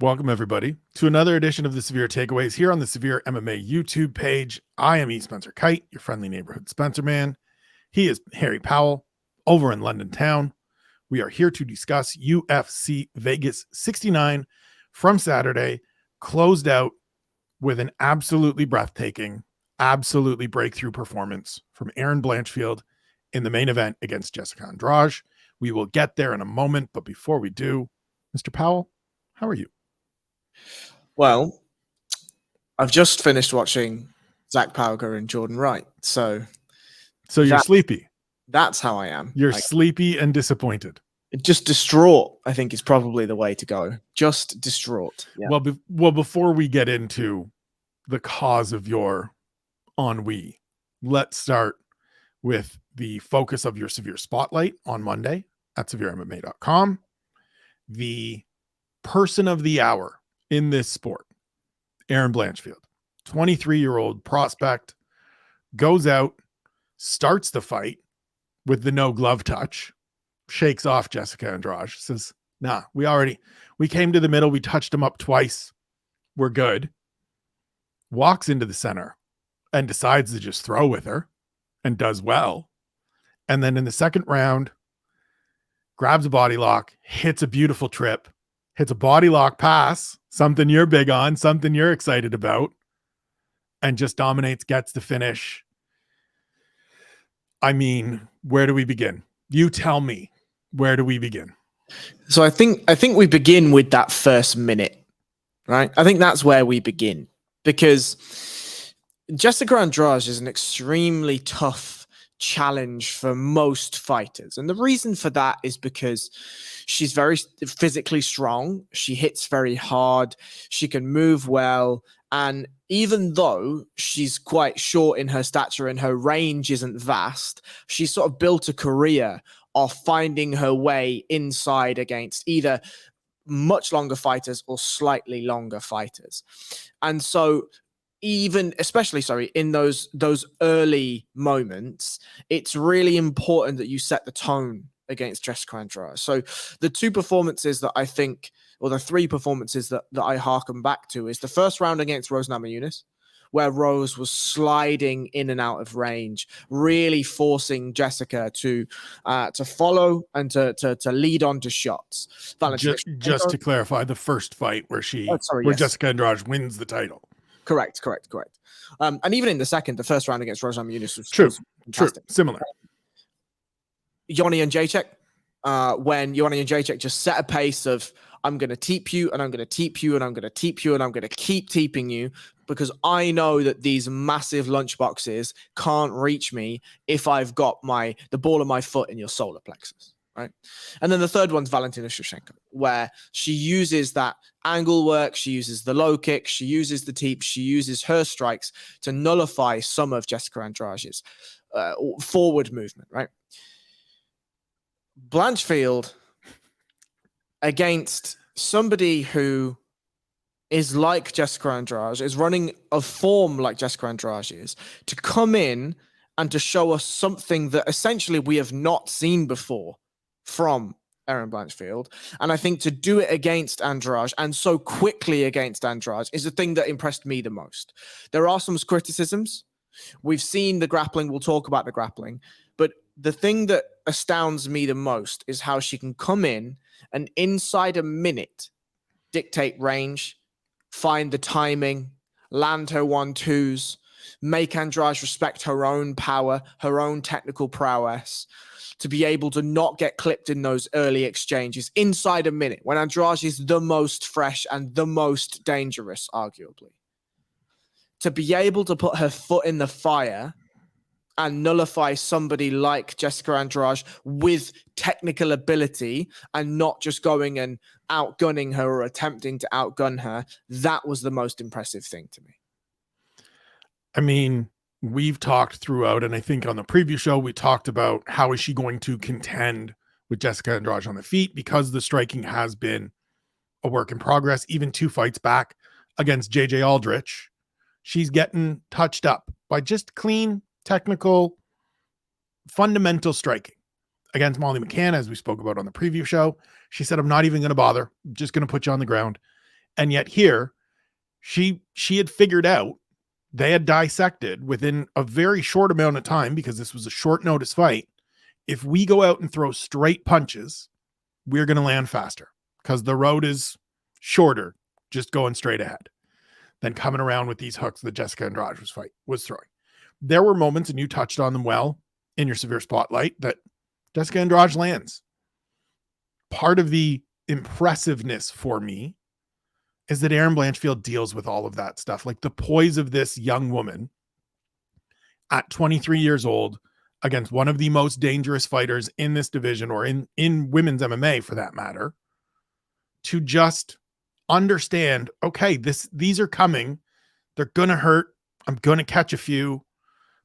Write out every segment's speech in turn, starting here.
Welcome, everybody, to another edition of the Severe Takeaways here on the Severe MMA YouTube page. I am E. Spencer Kite, your friendly neighborhood Spencer man. He is Harry Powell over in London town. We are here to discuss UFC Vegas 69 from Saturday, closed out with an absolutely breathtaking, absolutely breakthrough performance from Erin Blanchfield in the main event against Jessica Andrade. We will get there in a moment, but before we do, Mr. Powell, how are you? Well, I've just finished watching Zach Pauger and Jordan Wright, so you're sleepy. That's how I am. You're sleepy and disappointed. Just distraught, I think, is probably the way to go. Just distraught. Yeah. Well, before we get into the cause of your ennui, let's start with the focus of your Severe Spotlight on Monday at SevereMMA.com. The person of the hour in this sport, Erin Blanchfield, 23-year-old prospect, goes out, starts the fight with the no glove touch, shakes off Jessica Andrade, says, nah, we came to the middle, we touched him up twice, we're good. Walks into the center and decides to just throw with her and does well. And then in the second round, grabs a body lock, hits a beautiful trip, hits a body lock pass, something you're big on, something you're excited about, and just dominates, gets the finish. I mean, where do we begin? You tell me, where do we begin? So I think we begin with that first minute, right? I think that's where we begin, because Jessica Andrade is an extremely tough challenge for most fighters. And the reason for that is because she's very physically strong. She hits very hard. She can move well. And even though she's quite short in her stature and her range isn't vast, she's sort of built a career of finding her way inside against either much longer fighters or slightly longer fighters. And so especially in those early moments, it's really important that you set the tone against Jessica Andrade. So the two performances that I think, or the three performances that I harken back to, is the first round against Rose Namajunas, where Rose was sliding in and out of range, really forcing Jessica to follow and to lead on to shots. Just to clarify, the first fight where Jessica Andrade wins the title. Correct. And even in the first round against Rose Namajunas was fantastic. Similar. Yoni and Jacek, when Yoni and Jacek just set a pace of, I'm going to teep you, and I'm going to teep you, and I'm going to teep you, and I'm going to keep teeping you, because I know that these massive lunchboxes can't reach me if I've got the ball of my foot in your solar plexus. Right. And then the third one's Valentina Shevchenko, where she uses that angle work, she uses the low kick, she uses the teep, she uses her strikes to nullify some of Jessica Andrade's forward movement, right? Blanchfield against somebody who is like Jessica Andrade, is running a form like Jessica Andrade is, to come in and to show us something that essentially we have not seen before from Erin Blanchfield. And I think to do it against Andrade, and so quickly against Andrade, is the thing that impressed me the most. There are some criticisms. We've seen the grappling. We'll talk about the grappling. But the thing that astounds me the most is how she can come in and inside a minute dictate range, find the timing, land her 1-2s, make Andrade respect her own power, her own technical prowess, to be able to not get clipped in those early exchanges inside a minute, when Andrade is the most fresh and the most dangerous, arguably. To be able to put her foot in the fire and nullify somebody like Jessica Andrade with technical ability, and not just going and outgunning her or attempting to outgun her, that was the most impressive thing to me. I mean, we've talked throughout, and I think on the preview show, we talked about how is she going to contend with Jessica Andrade on the feet, because the striking has been a work in progress. Even 2 fights back against JJ Aldrich, she's getting touched up by just clean, technical, fundamental striking. Against Molly McCann, as we spoke about on the preview show, she said, I'm not even going to bother. I'm just going to put you on the ground. And yet here, she had figured out, they had dissected within a very short amount of time, because this was a short notice fight. If we go out and throw straight punches, we're going to land faster because the road is shorter, just going straight ahead, than coming around with these hooks that Jessica Andrade was throwing. There were moments, and you touched on them well in your severe spotlight, that Jessica Andrade lands. Part of the impressiveness for me is that Erin Blanchfield deals with all of that stuff. Like the poise of this young woman at 23 years old against one of the most dangerous fighters in this division, or in women's MMA for that matter, to just understand, okay, these are coming. They're going to hurt. I'm going to catch a few,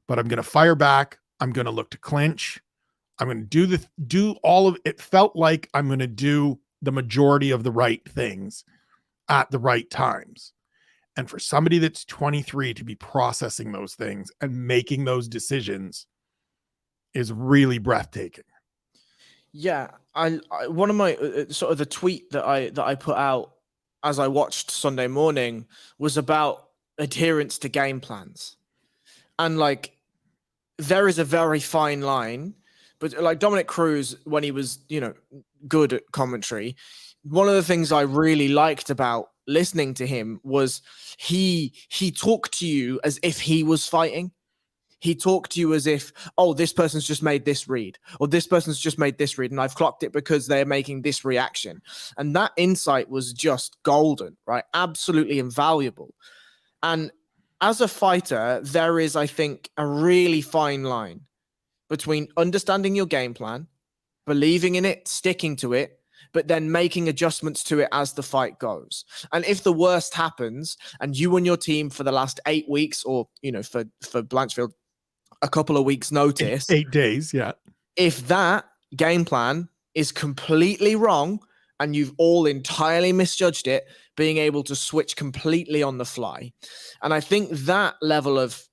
but I'm going to fire back. I'm going to look to clinch. I'm going to do all of it. Felt like I'm going to do the majority of the right things at the right times. And for somebody that's 23 to be processing those things and making those decisions is really breathtaking. Yeah, I one of my sort of the tweet that I put out as I watched Sunday morning was about adherence to game plans. And like, there is a very fine line, but like Dominic Cruz, when he was, good at commentary, one of the things I really liked about listening to him was he talked to you as if he was fighting. He talked to you as if, oh, this person's just made this read, or this person's just made this read, and I've clocked it because they're making this reaction. And that insight was just golden, right? Absolutely invaluable. And as a fighter, there is, I think, a really fine line between understanding your game plan, believing in it, sticking to it, but then making adjustments to it as the fight goes. And if the worst happens, and you and your team for the last 8 weeks, or, for Blanchfield, a couple of weeks notice, 8 days. Yeah. If that game plan is completely wrong and you've all entirely misjudged it, being able to switch completely on the fly. And I think that level of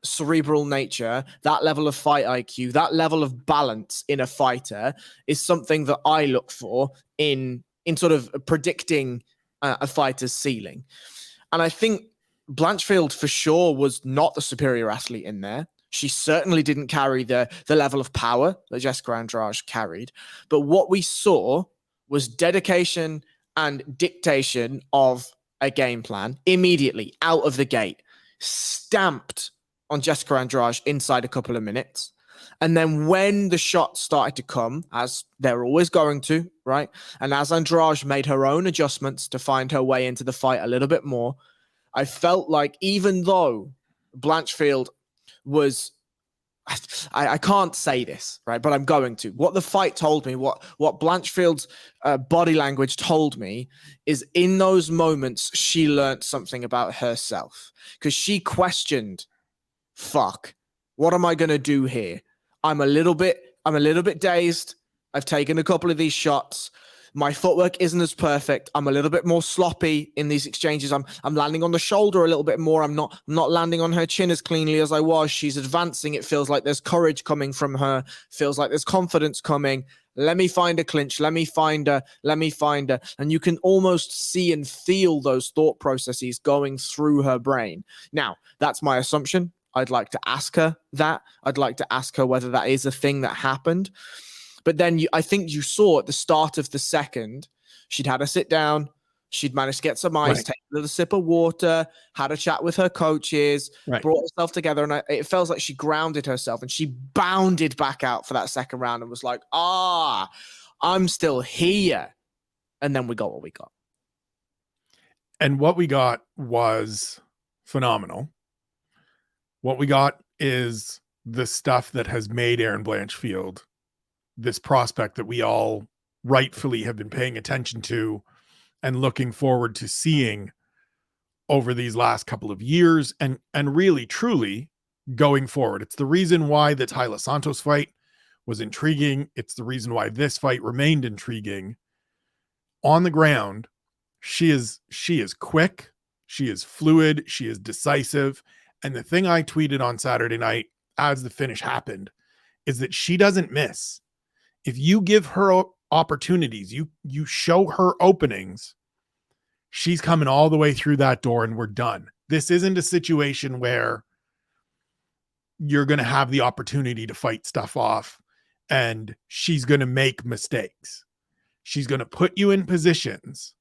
cerebral nature, that level of fight IQ, that level of balance in a fighter is something that I look for in sort of predicting a fighter's ceiling. And I think Blanchfield for sure was not the superior athlete in there. She certainly didn't carry the level of power that Jessica Andrade carried. But what we saw was dedication and dictation of a game plan immediately out of the gate, stamped on Jessica Andrade inside a couple of minutes. And then when the shots started to come, as they're always going to, right? And as Andrade made her own adjustments to find her way into the fight a little bit more, I felt like even though Blanchfield was, I can't say this, right? But I'm going to. What the fight told me, what Blanchfield's body language told me, is in those moments, she learned something about herself. Because she questioned, fuck, what am I going to do here? I'm a little bit dazed. I've taken a couple of these shots. My footwork isn't as perfect. I'm a little bit more sloppy in these exchanges. I'm landing on the shoulder a little bit more. I'm not landing on her chin as cleanly as I was. She's advancing. It feels like there's courage coming from her. Feels like there's confidence coming. Let me find a clinch. Let me find her. And you can almost see and feel those thought processes going through her brain. Now, that's my assumption. I'd like to ask her that. I'd like to ask her whether that is a thing that happened. But then I think you saw at the start of the second, she'd had a sit down. She'd managed to get some ice, Right. take a little sip of water, had a chat with her coaches, Right. brought herself together. And it feels like she grounded herself and she bounded back out for that second round and was like, I'm still here. And then we got what we got. And what we got was phenomenal. What we got is the stuff that has made Erin Blanchfield this prospect that we all rightfully have been paying attention to and looking forward to seeing over these last couple of years and really truly going forward. It's the reason why the Tyler Santos fight was intriguing. It's the reason why this fight remained intriguing. On the ground, she is quick, she is fluid, she is decisive. And the thing I tweeted on Saturday night as the finish happened is that she doesn't miss. If you give her opportunities, you show her openings, She's coming all the way through that door and we're done. This isn't a situation where you're going to have the opportunity to fight stuff off and she's going to make mistakes. She's going to put you in positions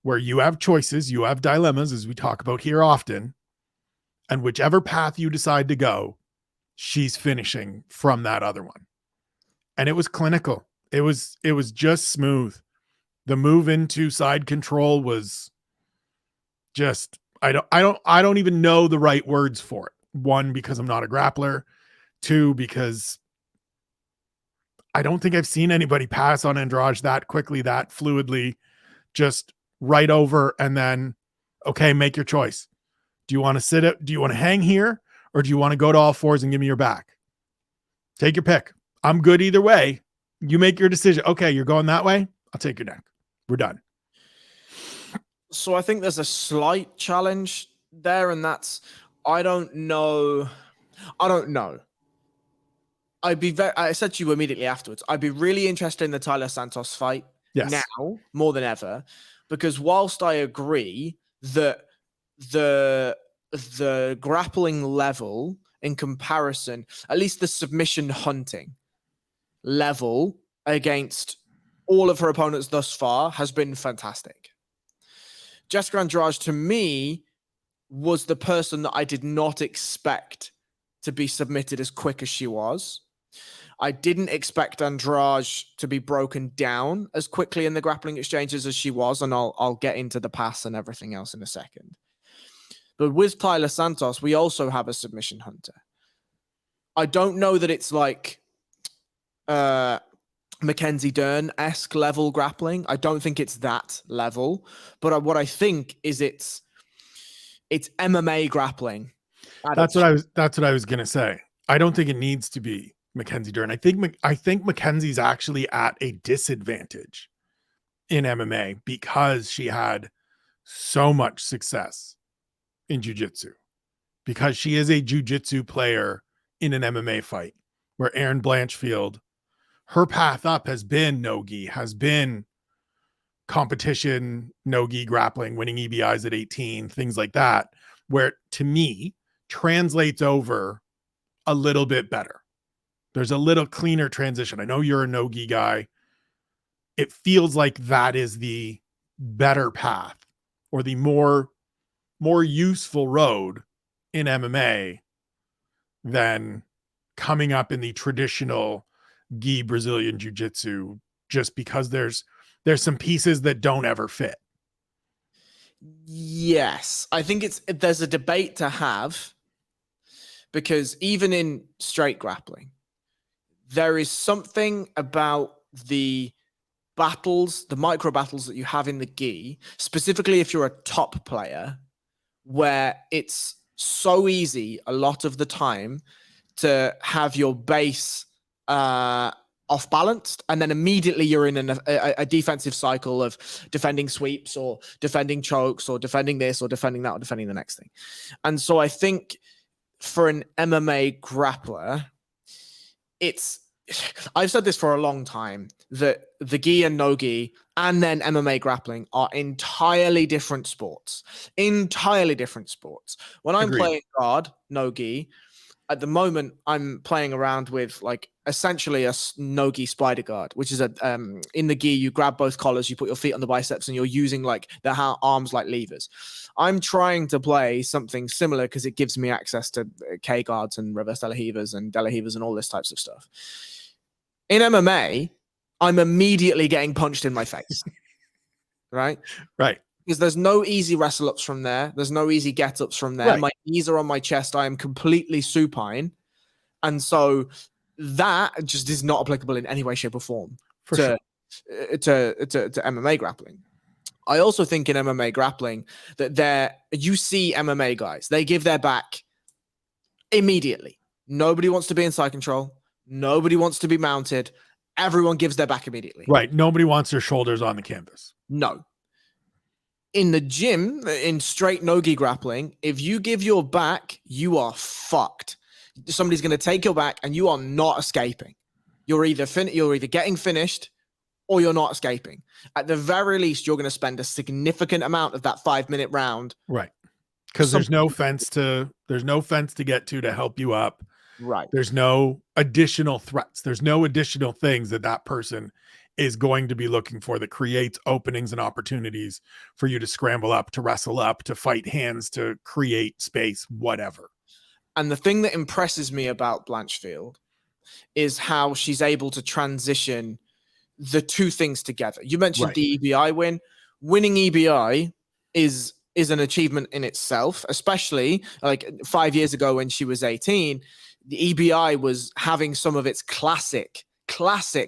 where you have choices, you have dilemmas, as we talk about here often, and whichever path you decide to go, she's finishing from that other one. And it was clinical. It was just smooth. The move into side control was just, I don't even know the right words for it. One, because I'm not a grappler. Two, because I don't think I've seen anybody pass on Andrade that quickly, that fluidly, just right over and then, okay, make your choice. Do you want to sit up? Do you want to hang here? Or do you want to go to all fours and give me your back? Take your pick. I'm good either way. You make your decision. Okay, you're going that way. I'll take your neck. We're done. So I think there's a slight challenge there, and that's I don't know. I said to you immediately afterwards, I'd be really interested in the Tyler Santos fight now more than ever, because whilst I agree that the grappling level in comparison, at least the submission hunting level against all of her opponents thus far has been fantastic. Jessica Andrade, to me, was the person that I did not expect to be submitted as quick as she was. I didn't expect Andrade to be broken down as quickly in the grappling exchanges as she was, and I'll get into the pass and everything else in a second. But with Tyler Santos, we also have a submission hunter. I don't know that it's like Mackenzie Dern-esque level grappling. I don't think it's that level. But what I think is it's MMA grappling. That's what I was gonna say. I don't think it needs to be Mackenzie Dern. I think Mackenzie's actually at a disadvantage in MMA because she had so much success in jiu-jitsu, because she is a jiu-jitsu player in an MMA fight, where Erin Blanchfield, her path up has been no-gi, has been competition, no-gi grappling, winning EBIs at 18, things like that, where to me translates over a little bit better. There's a little cleaner transition. I know you're a no-gi guy. It feels like that is the better path, or the more useful road in MMA than coming up in the traditional gi Brazilian jiu-jitsu, just because there's some pieces that don't ever fit. Yes, I think there's a debate to have, because even in straight grappling, there is something about the battles, the micro battles that you have in the gi, specifically if you're a top player, where it's so easy a lot of the time to have your base off balanced, and then immediately you're in a defensive cycle of defending sweeps or defending chokes or defending this or defending that or defending the next thing. And so I think for an MMA grappler, I've said this for a long time, that the gi and no gi and then MMA grappling are entirely different sports. Entirely different sports. When I'm playing guard, no gi, at the moment, I'm playing around with like essentially a no-gi spider guard, which is in the gi, you grab both collars, you put your feet on the biceps, and you're using like the arms like levers. I'm trying to play something similar because it gives me access to K guards and reverse de la Rivas and de la Rivas and all this types of stuff. In MMA, I'm immediately getting punched in my face. Right? Right. Because there's no easy wrestle ups from there. There's no easy get ups from there. Right. My knees are on my chest. I am completely supine. And so that just is not applicable in any way, shape, or form to MMA grappling. I also think in MMA grappling that you see MMA guys, they give their back immediately. Nobody wants to be in side control. Nobody wants to be mounted. Everyone gives their back immediately. Right. Nobody wants their shoulders on the canvas. No. In the gym, in straight no-gi grappling, if you give your back, you are fucked. Somebody's going to take your back and you are not escaping. You're either getting finished or you're not escaping. At the very least, you're going to spend a significant amount of that 5-minute round. Right. Because there's no fence to get to help you up. Right. There's no additional threats. There's no additional things that person is going to be looking for that creates openings and opportunities for you to scramble up, to wrestle up, to fight hands, to create space, whatever. And the thing that impresses me about Blanchfield is how she's able to transition the two things together. You mentioned the EBI win. Winning EBI is an achievement in itself, especially like 5 years ago when she was 18. The EBI was having some of its classic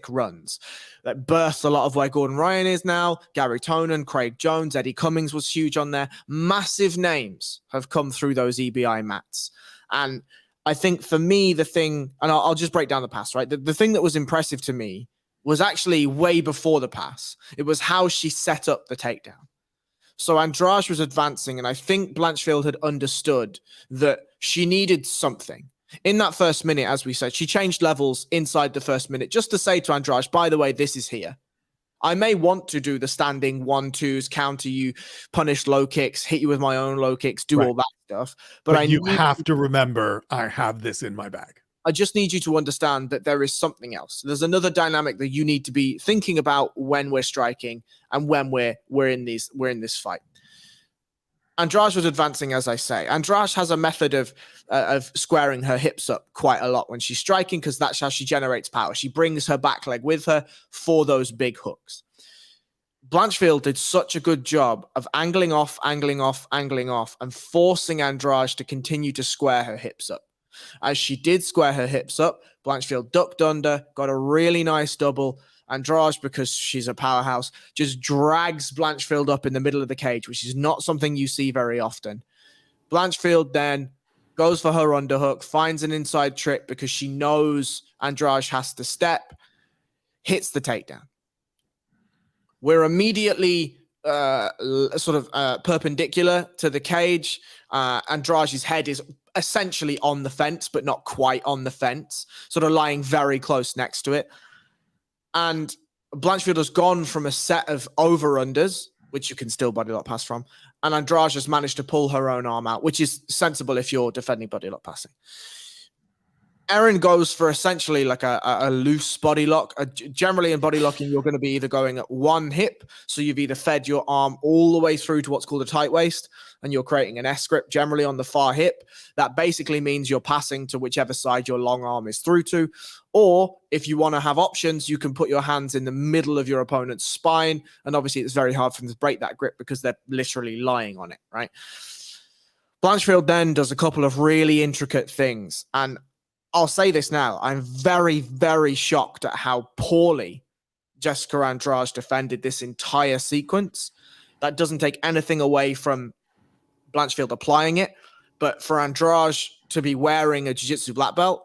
runs that birthed a lot of where Gordon Ryan is now. Gary Tonin, Craig Jones, Eddie Cummings was huge on there. Massive names have come through those EBI mats. And I think for me, the thing, and I'll just break down the pass, right? The thing that was impressive to me was actually way before the pass. It was how she set up the takedown. So Andrade was advancing, and I think Blanchfield had understood that she needed something. In that first minute, as we said, she changed levels inside the first minute just to say to Andrade, by the way, this is here. I may want to do the standing 1-2s, counter you, punish low kicks, hit you with my own low kicks, do all that stuff. But you have to remember, I have this in my bag. I just need you to understand that there is something else. There's another dynamic that you need to be thinking about when we're striking and when we're in this fight. Andrade was advancing, as I say. Andrade has a method of squaring her hips up quite a lot when she's striking, because that's how she generates power. She brings her back leg with her for those big hooks. Blanchfield did such a good job of angling off, and forcing Andrade to continue to square her hips up. As she did square her hips up, Blanchfield ducked under, got a really nice double. Andrade, because she's a powerhouse, just drags Blanchfield up in the middle of the cage, which is not something you see very often. Blanchfield then goes for her underhook, finds an inside trick because she knows Andrade has to step, hits the takedown. We're immediately perpendicular to the cage. Andrade's head is essentially on the fence, but not quite on the fence, sort of lying very close next to it. And Blanchfield has gone from a set of over-unders, which you can still body lock pass from, and Andrade has managed to pull her own arm out, which is sensible if you're defending body lock passing. Erin goes for essentially like a loose body lock. Generally in body locking, you're going to be either going at one hip. So you've either fed your arm all the way through to what's called a tight waist, and you're creating an S grip generally on the far hip. That basically means you're passing to whichever side your long arm is through to. Or if you want to have options, you can put your hands in the middle of your opponent's spine. And obviously it's very hard for them to break that grip because they're literally lying on it, right? Blanchfield then does a couple of really intricate things. And I'll say this now. I'm very, very shocked at how poorly Jessica Andrade defended this entire sequence. That doesn't take anything away from Blanchfield applying it. But for Andrade to be wearing a jiu-jitsu black belt,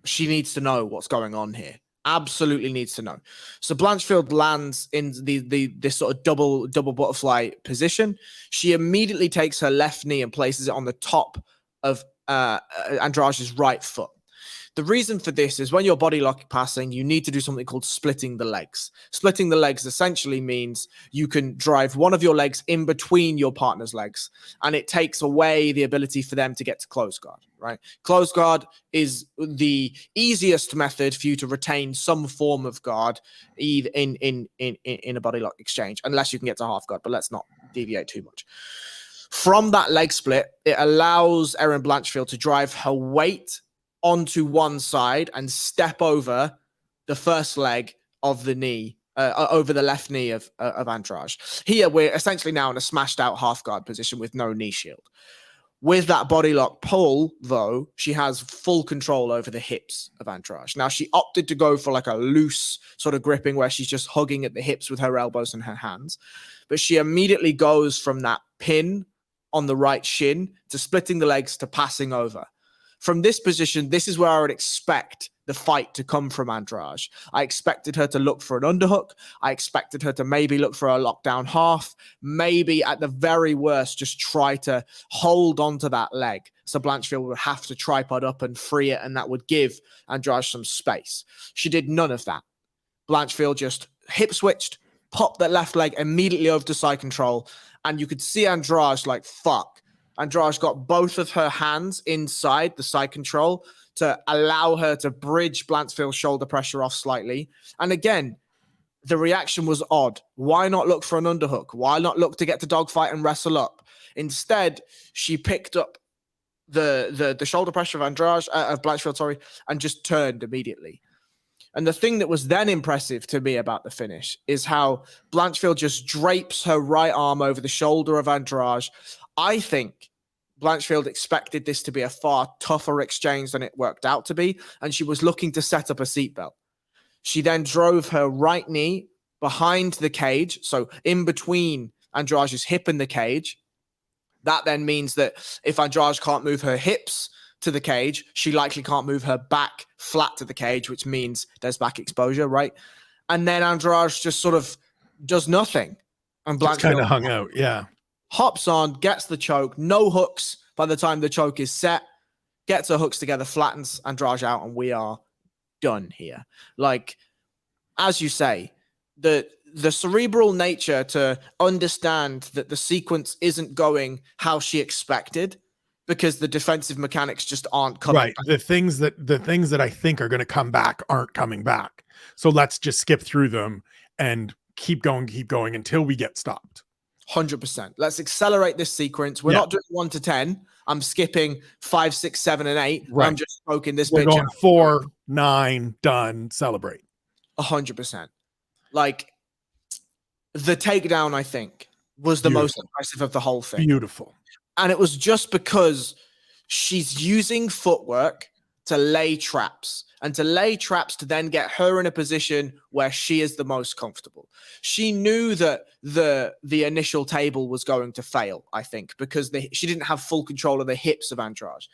she needs to know what's going on here. Absolutely needs to know. So Blanchfield lands in this sort of double butterfly position. She immediately takes her left knee and places it on the top of Andrade's right foot. The reason for this is when you're body lock passing, you need to do something called splitting the legs. Splitting the legs essentially means you can drive one of your legs in between your partner's legs, and it takes away the ability for them to get to close guard, right? Close guard is the easiest method for you to retain some form of guard in a body lock exchange, unless you can get to half guard, but let's not deviate too much. From that leg split, it allows Erin Blanchfield to drive her weight onto one side and step over the first leg of the knee, over the left knee of Andrade. Here, we're essentially now in a smashed out half guard position with no knee shield. With that body lock pull, though, she has full control over the hips of Andrade. Now, she opted to go for like a loose sort of gripping where she's just hugging at the hips with her elbows and her hands. But she immediately goes from that pin on the right shin to splitting the legs to passing over. From this position, this is where I would expect the fight to come from Andrade. I expected her to look for an underhook. I expected her to maybe look for a lockdown half. Maybe at the very worst, just try to hold onto that leg. So Blanchfield would have to tripod up and free it, and that would give Andrade some space. She did none of that. Blanchfield just hip switched, popped that left leg immediately over to side control. And you could see Andrade like, fuck. Andrade got both of her hands inside the side control to allow her to bridge Blanchfield's shoulder pressure off slightly. And again, the reaction was odd. Why not look for an underhook? Why not look to get to dogfight and wrestle up? Instead, she picked up the shoulder pressure of Blanchfield, sorry, and just turned immediately. And the thing that was then impressive to me about the finish is how Blanchfield just drapes her right arm over the shoulder of Andrade. I think Blanchfield expected this to be a far tougher exchange than it worked out to be, and she was looking to set up a seatbelt. She then drove her right knee behind the cage, so in between Andrade's hip and the cage. That then means that if Andrade can't move her hips to the cage, she likely can't move her back flat to the cage, which means there's back exposure, right? And then Andrade just sort of does nothing. And Blanchfield kind of hung out, yeah. Hops on, gets the choke, no hooks by the time the choke is set, gets her hooks together, flattens Andrade out, and we are done here. Like, as you say, the cerebral nature to understand that the sequence isn't going how she expected because the defensive mechanics just aren't coming right back. The things that I think are going to come back aren't coming back, so let's just skip through them and keep going until we get stopped. 100%. Let's accelerate this sequence. We're not doing 1 to 10. I'm skipping 5, 6, 7, and 8. Right. I'm just smoking this We're bitch going out. 4, 9, done, celebrate. 100%. Like, the takedown, I think, was the most impressive of the whole thing. Beautiful. And it was just because she's using footwork to lay traps and to lay traps to then get her in a position where she is the most comfortable. She knew that the initial table was going to fail, I think, because she didn't have full control of the hips of Andrade,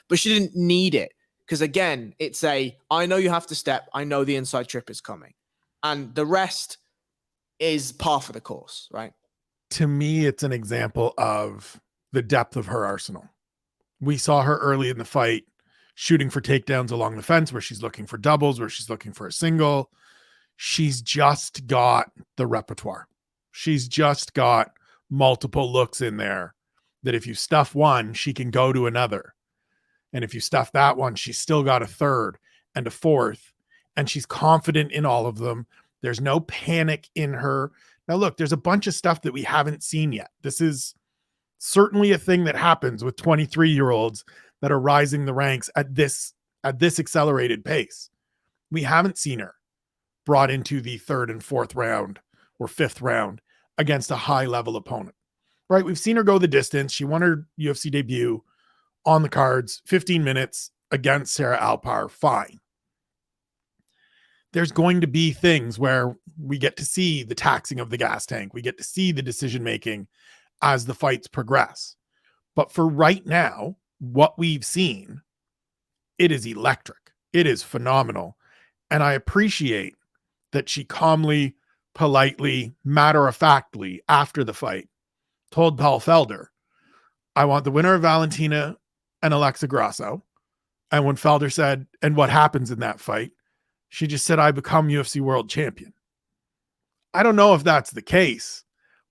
but she didn't need it. Because again, it's I know you have to step. I know the inside trip is coming. And the rest is par for the course, right? To me, it's an example of the depth of her arsenal. We saw her early in the fight shooting for takedowns along the fence where she's looking for doubles, where she's looking for a single. She's just got the repertoire. She's just got multiple looks in there that if you stuff one, she can go to another. And if you stuff that one, she's still got a third and a fourth, and she's confident in all of them. There's no panic in her. Now, look, there's a bunch of stuff that we haven't seen yet. This is certainly a thing that happens with 23-year-olds that are rising the ranks at this accelerated pace. We haven't seen her brought into the 3rd and 4th round or 5th round against a high-level opponent, right? We've seen her go the distance. She won her UFC debut on the cards, 15 minutes against Sarah Alpar. Fine. There's going to be things where we get to see the taxing of the gas tank. We get to see the decision-making as the fights progress. But for right now, what we've seen, it is electric. It is phenomenal. And I appreciate that she calmly, politely, matter-of-factly, after the fight, told Paul Felder, I want the winner of Valentina and Alexa Grasso. And when Felder said, and what happens in that fight? She just said, I become UFC world champion. I don't know if that's the case,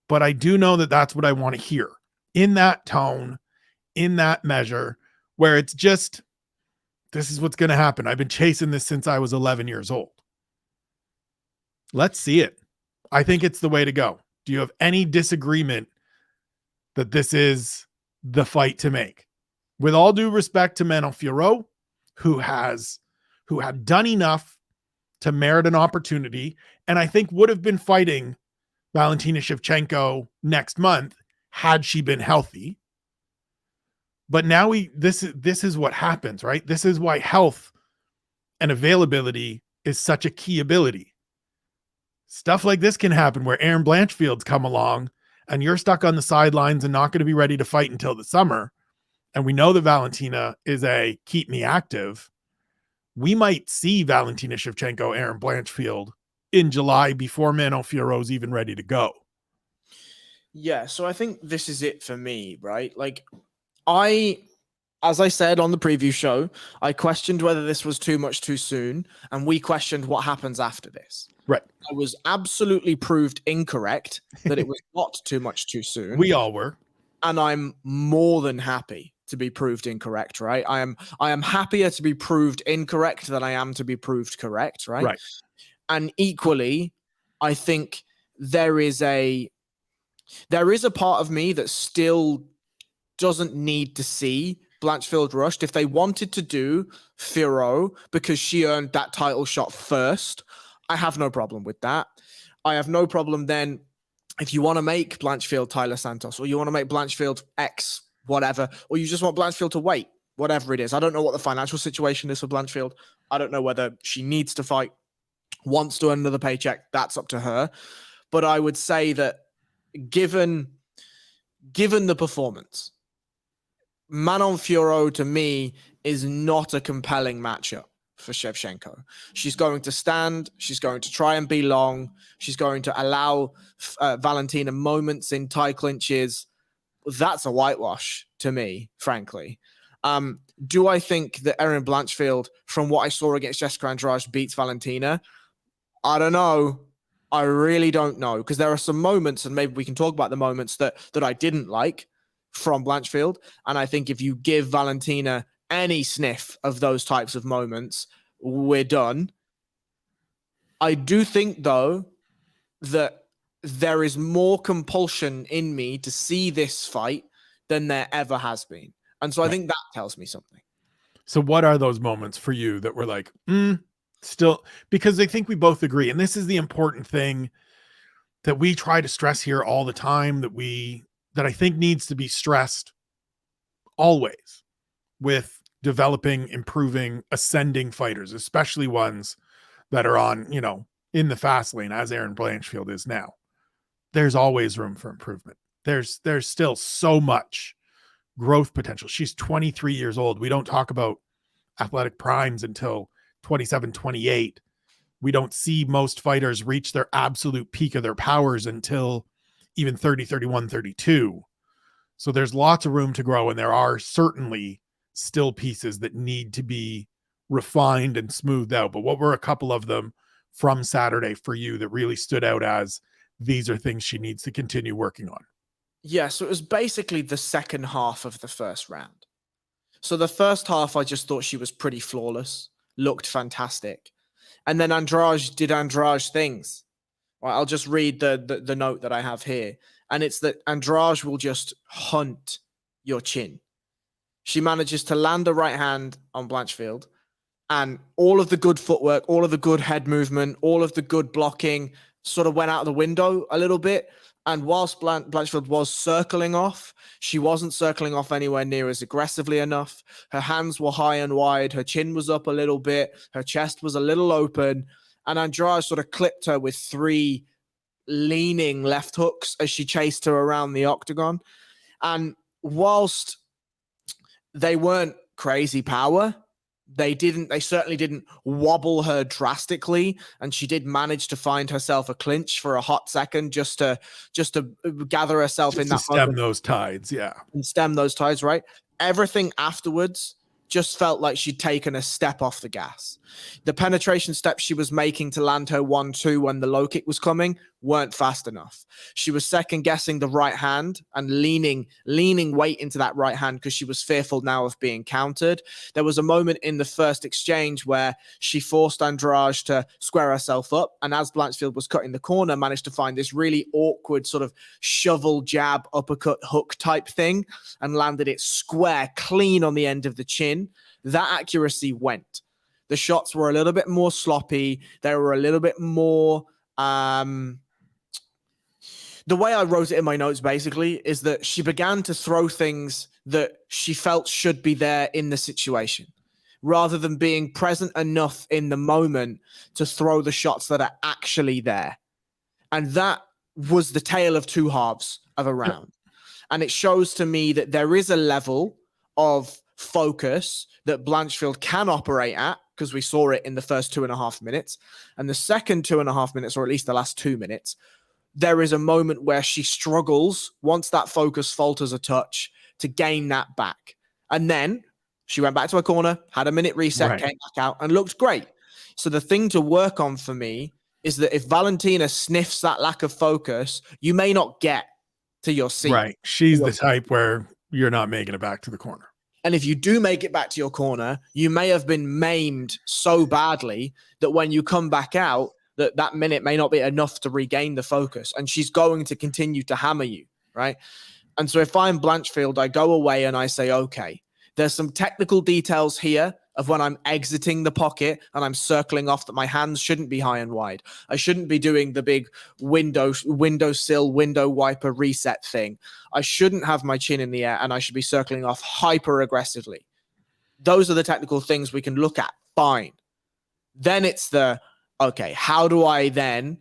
but I do know that that's what I want to hear in that tone, in that measure, where it's just, this is what's going to happen. I've been chasing this since I was 11 years old. Let's see it. I think it's the way to go. Do you have any disagreement that this is the fight to make? With all due respect to Manon Fiorot, who had done enough to merit an opportunity, and I think would have been fighting Valentina Shevchenko next month had she been healthy. But now this is what happens, right? This is why health and availability is such a key ability. Stuff like this can happen where Aaron Blanchfield's come along and you're stuck on the sidelines and not going to be ready to fight until the summer. And we know that Valentina is a keep me active. We might see Valentina Shevchenko, Aaron Blanchfield in July before Manon Fiorot's even ready to go. Yeah, so I think this is it for me, right? Like, as I said on the preview show, I questioned whether this was too much too soon, and we questioned what happens after this. Right. I was absolutely proved incorrect that it was not too much too soon. We all were. And I'm more than happy to be proved incorrect, right? I am happier to be proved incorrect than I am to be proved correct, right? Right. And equally, I think there is a part of me that still doesn't need to see Blanchfield rushed. If they wanted to do Firo because she earned that title shot first, I have no problem with that. I have no problem then if you want to make Blanchfield Tyler Santos, or you want to make Blanchfield X whatever, or you just want Blanchfield to wait, whatever it is. I don't know what the financial situation is for Blanchfield. I don't know whether she needs to fight, wants to earn another paycheck. That's up to her. But I would say that given the performance, Manon Fiorot to me is not a compelling matchup for Shevchenko. She's going to stand. She's going to try and be long. She's going to allow Valentina moments in tie clinches. That's a whitewash to me, frankly. Do I think that Erin Blanchfield, from what I saw against Jessica Andrade, beats Valentina? I don't know. I really don't know, because there are some moments, and maybe we can talk about the moments that I didn't like from Blanchfield. And I think if you give Valentina any sniff of those types of moments, we're done. I do think, though, that there is more compulsion in me to see this fight than there ever has been. And so I think that tells me something. So what are those moments for you that were like, still, because I think we both agree, and this is the important thing that we try to stress here all the time, that I think needs to be stressed always with developing, improving, ascending fighters, especially ones that are on, in the fast lane, as Erin Blanchfield is now. There's always room for improvement. There's still so much growth potential. She's 23 years old. We don't talk about athletic primes until 27, 28. We don't see most fighters reach their absolute peak of their powers until even 30, 31, 32. So there's lots of room to grow, and there are certainly still pieces that need to be refined and smoothed out. But what were a couple of them from Saturday for you that really stood out as these are things she needs to continue working on? Yeah, so it was basically the second half of the first round. So the first half, I just thought she was pretty flawless, looked fantastic. And then Andrade did Andrade things. Right, I'll just read the note that I have here. And it's that Andrade will just hunt your chin. She manages to land a right hand on Blanchfield, and all of the good footwork, all of the good head movement, all of the good blocking sort of went out the window a little bit. And whilst Blanchfield was circling off, she wasn't circling off anywhere near as aggressively enough. Her hands were high and wide. Her chin was up a little bit. Her chest was a little open. And Andrade sort of clipped her with 3 leaning left hooks as she chased her around the octagon. And whilst they weren't crazy power, they certainly didn't wobble her drastically, and she did manage to find herself a clinch for a hot second just to gather herself in that stem moment. Those tides, yeah. And stem those tides, right? Everything afterwards just felt like she'd taken a step off the gas. The penetration steps she was making to land her 1-2 when the low kick was coming weren't fast enough. She was second guessing the right hand and leaning weight into that right hand because she was fearful now of being countered. There was a moment in the first exchange where she forced Andrade to square herself up, and as Blanchfield was cutting the corner, managed to find this really awkward sort of shovel jab uppercut hook type thing and landed it square clean on the end of the chin. That accuracy went. The shots were a little bit more sloppy. They were a little bit more the way I wrote it in my notes basically is that she began to throw things that she felt should be there in the situation, rather than being present enough in the moment to throw the shots that are actually there. And that was the tale of 2 halves of a round. And it shows to me that there is a level of focus that Blanchfield can operate at, because we saw it in the first 2.5 minutes. And the second 2.5 minutes, or at least the last 2 minutes, there is a moment where she struggles, once that focus falters a touch, to gain that back. And then she went back to her corner, had a minute reset, came back out, and looked great. So the thing to work on for me is that if Valentina sniffs that lack of focus, you may not get to your seat. Right. She's the type where you're not making it back to the corner. And if you do make it back to your corner, you may have been maimed so badly that when you come back out, that minute may not be enough to regain the focus. And she's going to continue to hammer you, right? And so if I'm Blanchfield, I go away and I say, okay, there's some technical details here of when I'm exiting the pocket and I'm circling off that my hands shouldn't be high and wide. I shouldn't be doing the big windowsill, window wiper reset thing. I shouldn't have my chin in the air and I should be circling off hyper aggressively. Those are the technical things we can look at. Fine. Then it's okay, how do I then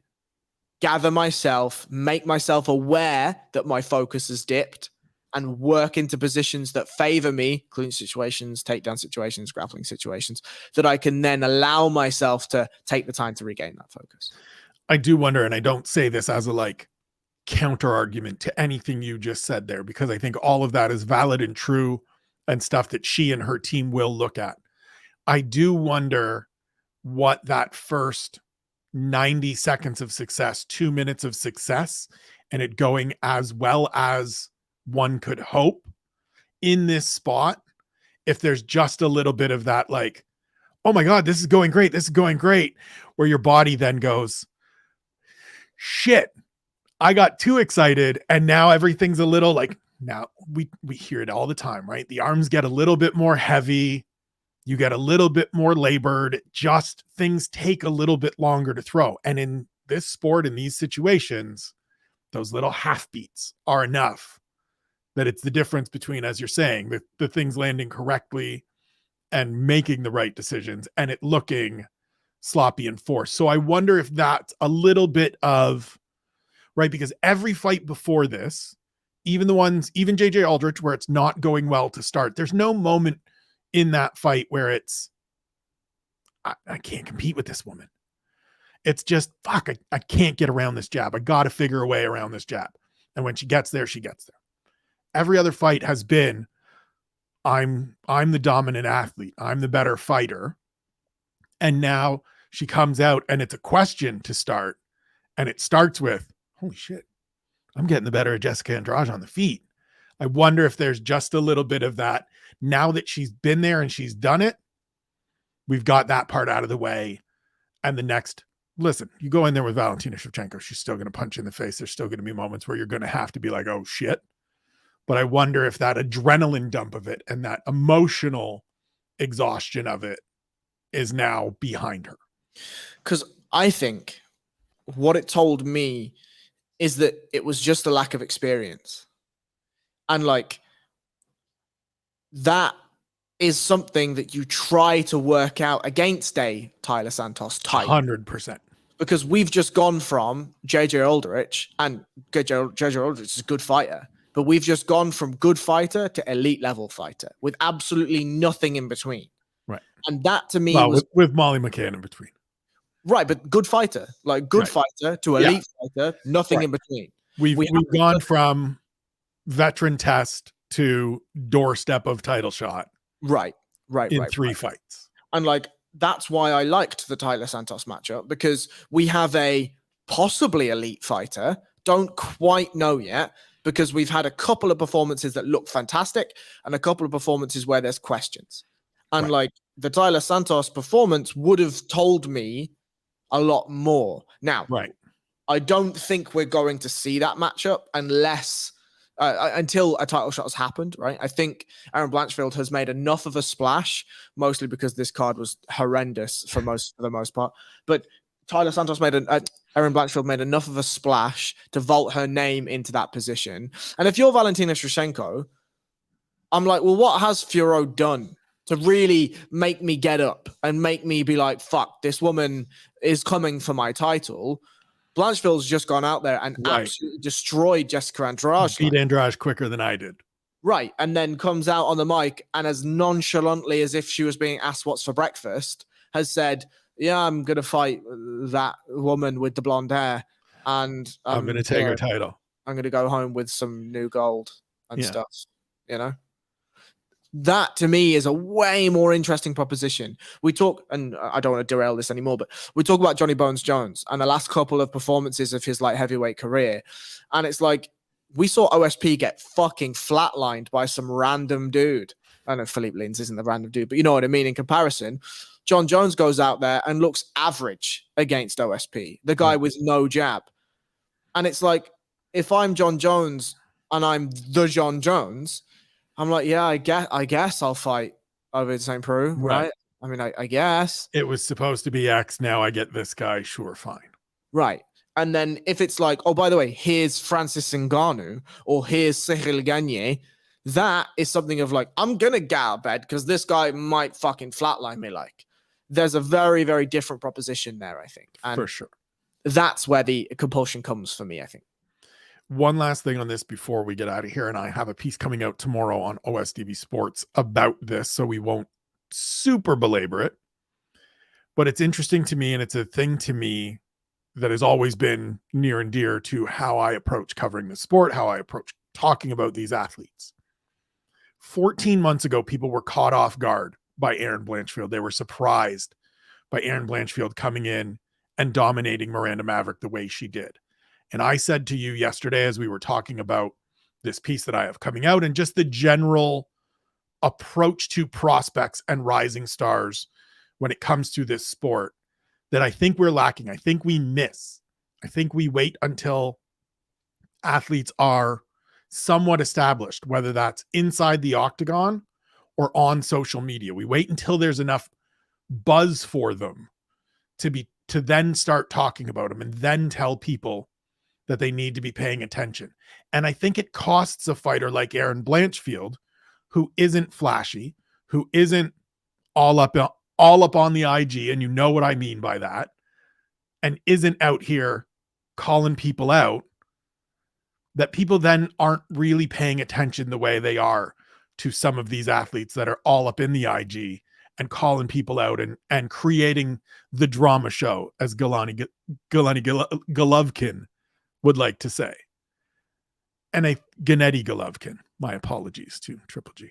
gather myself, make myself aware that my focus has dipped, and work into positions that favor me, clinch situations, takedown situations, grappling situations, that I can then allow myself to take the time to regain that focus. I do wonder, and I don't say this as a counter argument to anything you just said there, because I think all of that is valid and true and stuff that she and her team will look at. I do wonder what that first 90 seconds of success, 2 minutes of success, and it going as well as one could hope in this spot, if there's just a little bit of that, oh my God, this is going great. This is going great. Where your body then goes, shit, I got too excited. And now everything's a little now we hear it all the time, right? The arms get a little bit more heavy. You get a little bit more labored. Just things take a little bit longer to throw. And in this sport, in these situations, those little half beats are enough that it's the difference between, as you're saying, the things landing correctly and making the right decisions and it looking sloppy and forced. So I wonder if that's a little bit of, right? Because every fight before this, even JJ Aldrich, where it's not going well to start, there's no moment in that fight where it's, I can't compete with this woman. It's just, fuck, I can't get around this jab. I got to figure a way around this jab. And when she gets there, she gets there. Every other fight has been, I'm the dominant athlete. I'm the better fighter. And now she comes out and it's a question to start. And it starts with, holy shit, I'm getting the better of Jessica Andrade on the feet. I wonder if there's just a little bit of that. Now that she's been there and she's done it, we've got that part out of the way. And the next, listen, you go in there with Valentina Shevchenko, she's still going to punch you in the face. There's still going to be moments where you're going to have to be like, oh shit. But I wonder if that adrenaline dump of it and that emotional exhaustion of it is now behind her. Because I think what it told me is that it was just a lack of experience. And that is something that you try to work out against a Tyler Santos type. 100%. Because we've just gone from JJ Aldrich, and JJ Aldrich is a good fighter, but we've just gone from good fighter to elite level fighter with absolutely nothing in between. Right. And that to me was with Molly McCann in between. Right, but good fighter, fighter to elite fighter, nothing in between. We've gone from veteran test to doorstep of title shot. Right. In three fights. And that's why I liked the Tyler Santos matchup, because we have a possibly elite fighter, don't quite know yet, because we've had a couple of performances that look fantastic and a couple of performances where there's questions. And the Tyler Santos performance would have told me a lot more. Now, I don't think we're going to see that matchup unless until a title shot has happened, right? I think Aaron Blanchfield has made enough of a splash, mostly because this card was horrendous for the most part. But Tyler Santos Aaron Blanchfield made enough of a splash to vault her name into that position. And if you're Valentina Shevchenko, I'm like, well, what has Fiorot done to really make me get up and make me be like, fuck, this woman is coming for my title? Blanchfield's just gone out there and absolutely destroyed Jessica Andrade. Beat Andrade quicker than I did. Right. And then comes out on the mic and as nonchalantly as if she was being asked what's for breakfast, has said, yeah, I'm going to fight that woman with the blonde hair. And I'm going to take her title. I'm going to go home with some new gold and stuff, you know? That to me is a way more interesting proposition. We talk, and I don't want to derail this anymore, but we talk about Johnny Bones Jones and the last couple of performances of his light heavyweight career. And it's like, we saw OSP get fucking flatlined by some random dude. I know Philippe Lins isn't the random dude, but you know what I mean in comparison. John Jones goes out there and looks average against OSP, the guy with no jab. And it's like, if I'm John Jones and I'm the John Jones, I'm like, yeah, I guess I'll fight over the same Peru, right? I mean, I guess. It was supposed to be X. Now I get this guy. Sure, fine. Right. And then if it's like, oh, by the way, here's Francis Ngannou or here's Cyril Gagné, that is something of like, I'm going to get out of bed because this guy might fucking flatline me. Like, there's a very, very different proposition there, I think. And for sure. That's where the compulsion comes for me, I think. One last thing on this before we get out of here, and I have a piece coming out tomorrow on OSDB Sports about this, so we won't super belabor it. But it's interesting to me, and it's a thing to me that has always been near and dear to how I approach covering the sport, how I approach talking about these athletes. 14 months ago, people were caught off guard by Erin Blanchfield. They were surprised by Erin Blanchfield coming in and dominating Miranda Maverick the way she did. And I said to you yesterday, as we were talking about this piece that I have coming out and just the general approach to prospects and rising stars when it comes to this sport, that I think we're lacking. I think we miss. I think we wait until athletes are somewhat established, whether that's inside the octagon or on social media. We wait until there's enough buzz for them to then start talking about them and then tell people that they need to be paying attention. And I think it costs a fighter like Erin Blanchfield, who isn't flashy, who isn't all up on the IG, and you know what I mean by that, and isn't out here calling people out, that people then aren't really paying attention the way they are to some of these athletes that are all up in the IG and calling people out and creating the drama show, as Gennady Golovkin would like to say. And Gennady Golovkin, my apologies to Triple G.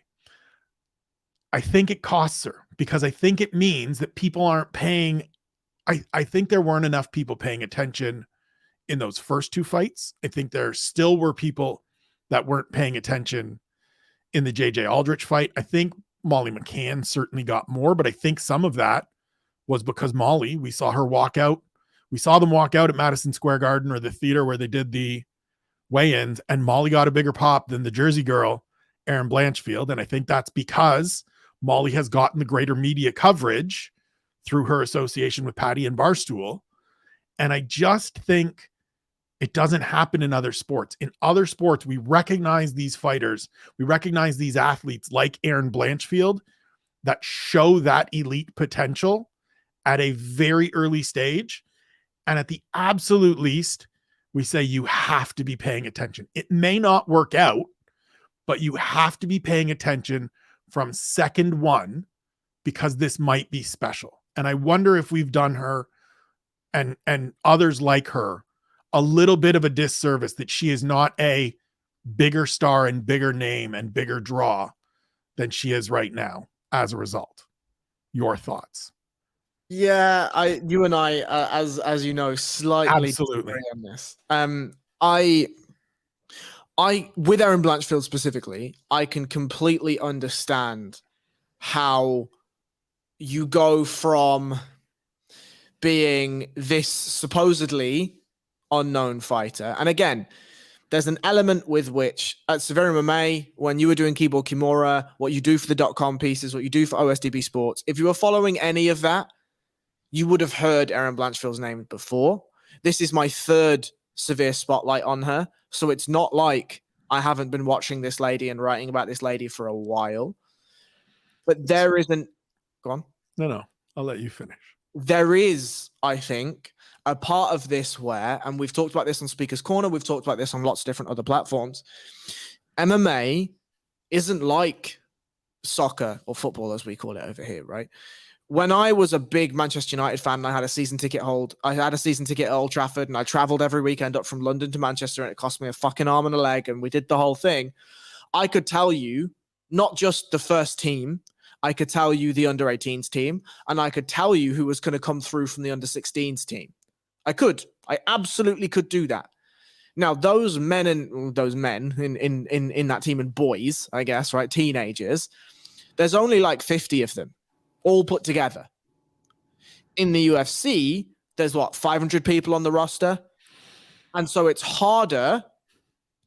I think it costs her because I think it means that people aren't paying. I think there weren't enough people paying attention in those first two fights. I think there still were people that weren't paying attention in the JJ Aldrich fight. I think Molly McCann certainly got more, but I think some of that was because Molly, we saw her walk out. We saw them walk out at Madison Square Garden or the theater where they did the weigh-ins, and Molly got a bigger pop than the Jersey girl, Erin Blanchfield. And I think that's because Molly has gotten the greater media coverage through her association with Patty and Barstool. And I just think it doesn't happen in other sports. In other sports, we recognize these fighters. We recognize these athletes like Erin Blanchfield that show that elite potential at a very early stage. And at the absolute least, we say you have to be paying attention. It may not work out, but you have to be paying attention from second one because this might be special. And I wonder if we've done her and others like her a little bit of a disservice that she is not a bigger star and bigger name and bigger draw than she is right now as a result. Your thoughts? Yeah, you and I, as you know, slightly absolutely disagree on this. I with Erin Blanchfield specifically, I can completely understand how you go from being this supposedly unknown fighter, and again, there's an element with which at SevereMMA, when you were doing Keyboard Kimura, what you do for the .com pieces, what you do for OSDB Sports, if you were following any of that, you would have heard Erin Blanchfield's name before. This is my third severe spotlight on her. So it's not like I haven't been watching this lady and writing about this lady for a while. But there isn't... Go on. No, I'll let you finish. There is, I think, a part of this where, and we've talked about this on Speaker's Corner, we've talked about this on lots of different other platforms, MMA isn't like soccer or football, as we call it over here, right? When I was a big Manchester United fan and I had a season ticket at Old Trafford and I traveled every weekend up from London to Manchester and it cost me a fucking arm and a leg and we did the whole thing, I could tell you not just the first team. I could tell you the under 18s team, and I could tell you who was going to come through from the under 16s team. I absolutely could do that. Now, those men in that team, and boys, I guess, right, teenagers, there's only like 50 of them, all put together. In the UFC, there's 500 people on the roster, and so it's harder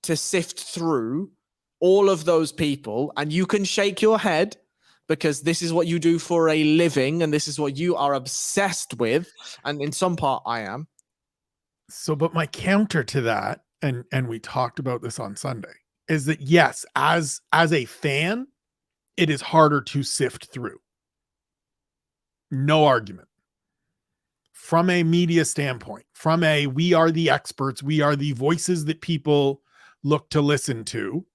to sift through all of those people. And you can shake your head, because this is what you do for a living, and this is what you are obsessed with, and in some part, I am. So, but my counter to that, and we talked about this on Sunday, is that yes, as a fan, it is harder to sift through. No argument. From a media standpoint, we are the experts, we are the voices that people look to listen to,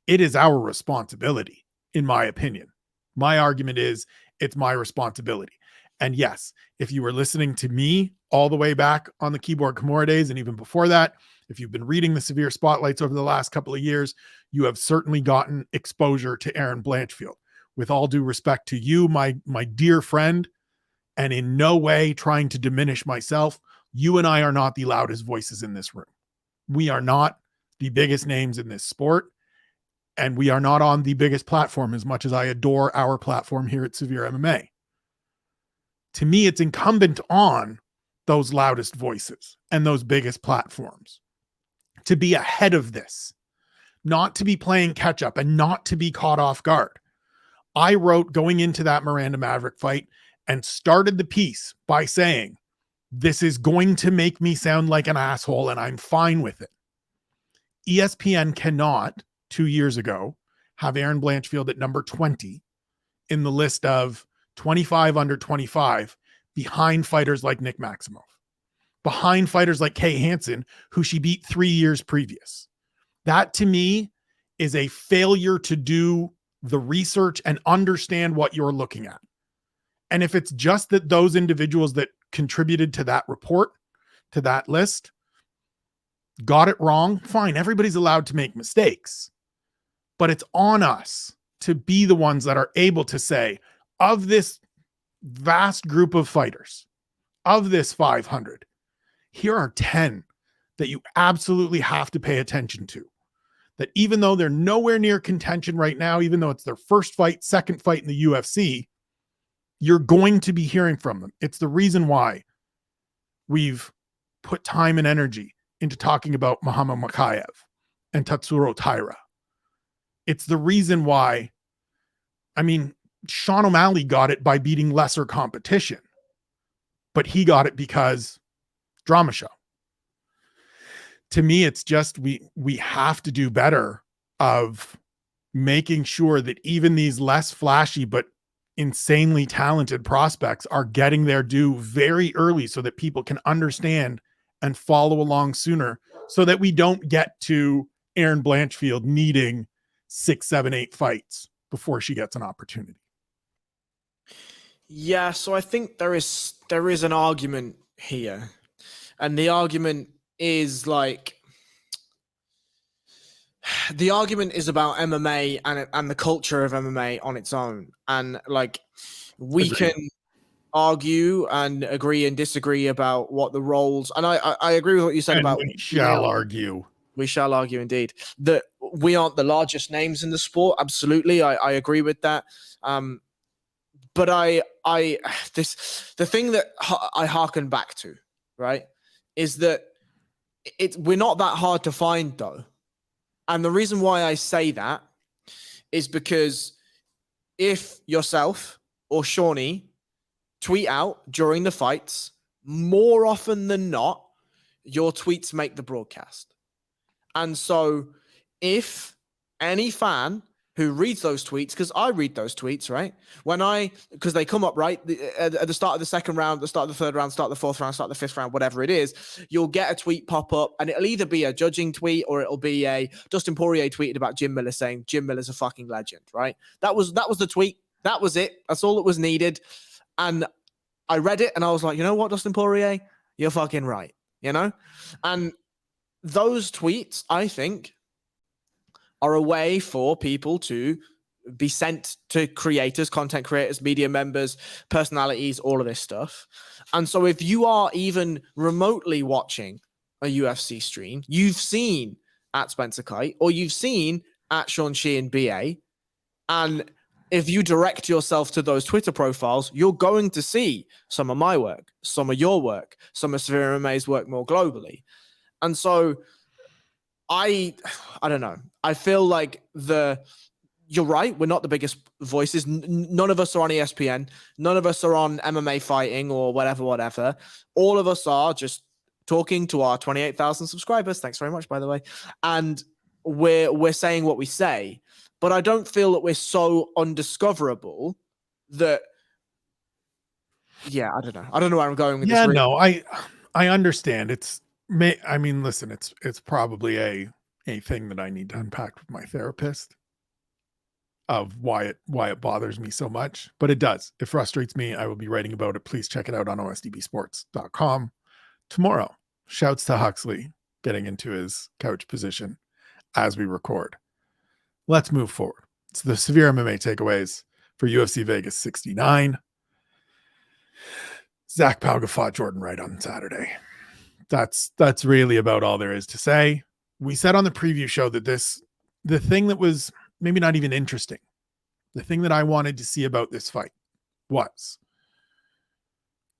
it is our responsibility, in my opinion. My argument is it's my responsibility. And yes, if you were listening to me all the way back on the Keyboard Kimura days, and even before that, if you've been reading the Severe Spotlights over the last couple of years, you have certainly gotten exposure to Aaron Blanchfield. With all due respect to you, my dear friend, and in no way trying to diminish myself, you and I are not the loudest voices in this room. We are not the biggest names in this sport, and we are not on the biggest platform, as much as I adore our platform here at SevereMMA. To me, it's incumbent on those loudest voices and those biggest platforms to be ahead of this, not to be playing catch up and not to be caught off guard. I wrote going into that Miranda Maverick fight and started the piece by saying, this is going to make me sound like an asshole, and I'm fine with it. ESPN cannot, 2 years ago, have Aaron Blanchfield at number 20 in the list of 25 under 25 behind fighters like Nick Maximov, behind fighters like Kay Hansen, who she beat 3 years previous. That, to me, is a failure to do the research and understand what you're looking at. And if it's just that those individuals that contributed to that report, to that list, got it wrong, fine. Everybody's allowed to make mistakes. But it's on us to be the ones that are able to say, of this vast group of fighters, of this 500, here are 10 that you absolutely have to pay attention to. That even though they're nowhere near contention right now, even though it's their first fight, second fight in the UFC, you're going to be hearing from them. It's the reason why we've put time and energy into talking about Muhammad Makayev and Tatsuro Taira. It's the reason why, Sean O'Malley got it by beating lesser competition, but he got it because drama show. To me, it's just, we have to do better of making sure that even these less flashy, but insanely talented prospects are getting their due very early so that people can understand and follow along sooner, so that we don't get to Aaron Blanchfield needing 6, 7, 8 fights before she gets an opportunity. Yeah, so I think there is an argument here, and the argument is about MMA and the culture of MMA on its own, and we can argue and agree and disagree about what the roles, and I agree with what you said about we shall argue. We shall argue indeed that we aren't the largest names in the sport. Absolutely. I agree with that. But the thing that I hearken back to, right, is that we're not that hard to find though. And the reason why I say that is because if yourself or Shawnee tweet out during the fights, more often than not, your tweets make the broadcast. And so if any fan who reads those tweets, because I read those tweets, right? Because they come up, right? At the start of the second round, the start of the third round, start of the fourth round, start of the fifth round, whatever it is, you'll get a tweet pop up, and it'll either be a judging tweet or it'll be a Dustin Poirier tweeted about Jim Miller saying Jim Miller's a fucking legend, right? That was the tweet. That was it. That's all that was needed. And I read it and I was like, you know what, Dustin Poirier? You're fucking right, you know? And those tweets, I think, are a way for people to be sent to creators, content creators, media members, personalities, all of this stuff. And so if you are even remotely watching a UFC stream, you've seen at Spencer Kite or you've seen at Sean Sheehan BA. And if you direct yourself to those Twitter profiles, you're going to see some of my work, some of your work, some of SevereMMA's work more globally. And so I don't know. I feel like you're right. We're not the biggest voices. None of us are on ESPN. None of us are on MMA fighting or whatever. All of us are just talking to our 28,000 subscribers. Thanks very much, by the way. And we're saying what we say, but I don't feel that we're so undiscoverable that, I don't know. I don't know where I'm going with this. Really. No, I understand. I mean, listen, it's probably a thing that I need to unpack with my therapist of why it bothers me so much, but it does. It frustrates me. I will be writing about it. Please check it out on osdbsports.com tomorrow. Shouts to Huxley getting into his couch position as we record. Let's move forward. So the severe MMA takeaways for UFC Vegas 69. Zach Pauga fought Jordan Wright on Saturday. That's really about all there is to say. We said on the preview show that the thing that was maybe not even interesting, the thing that I wanted to see about this fight was,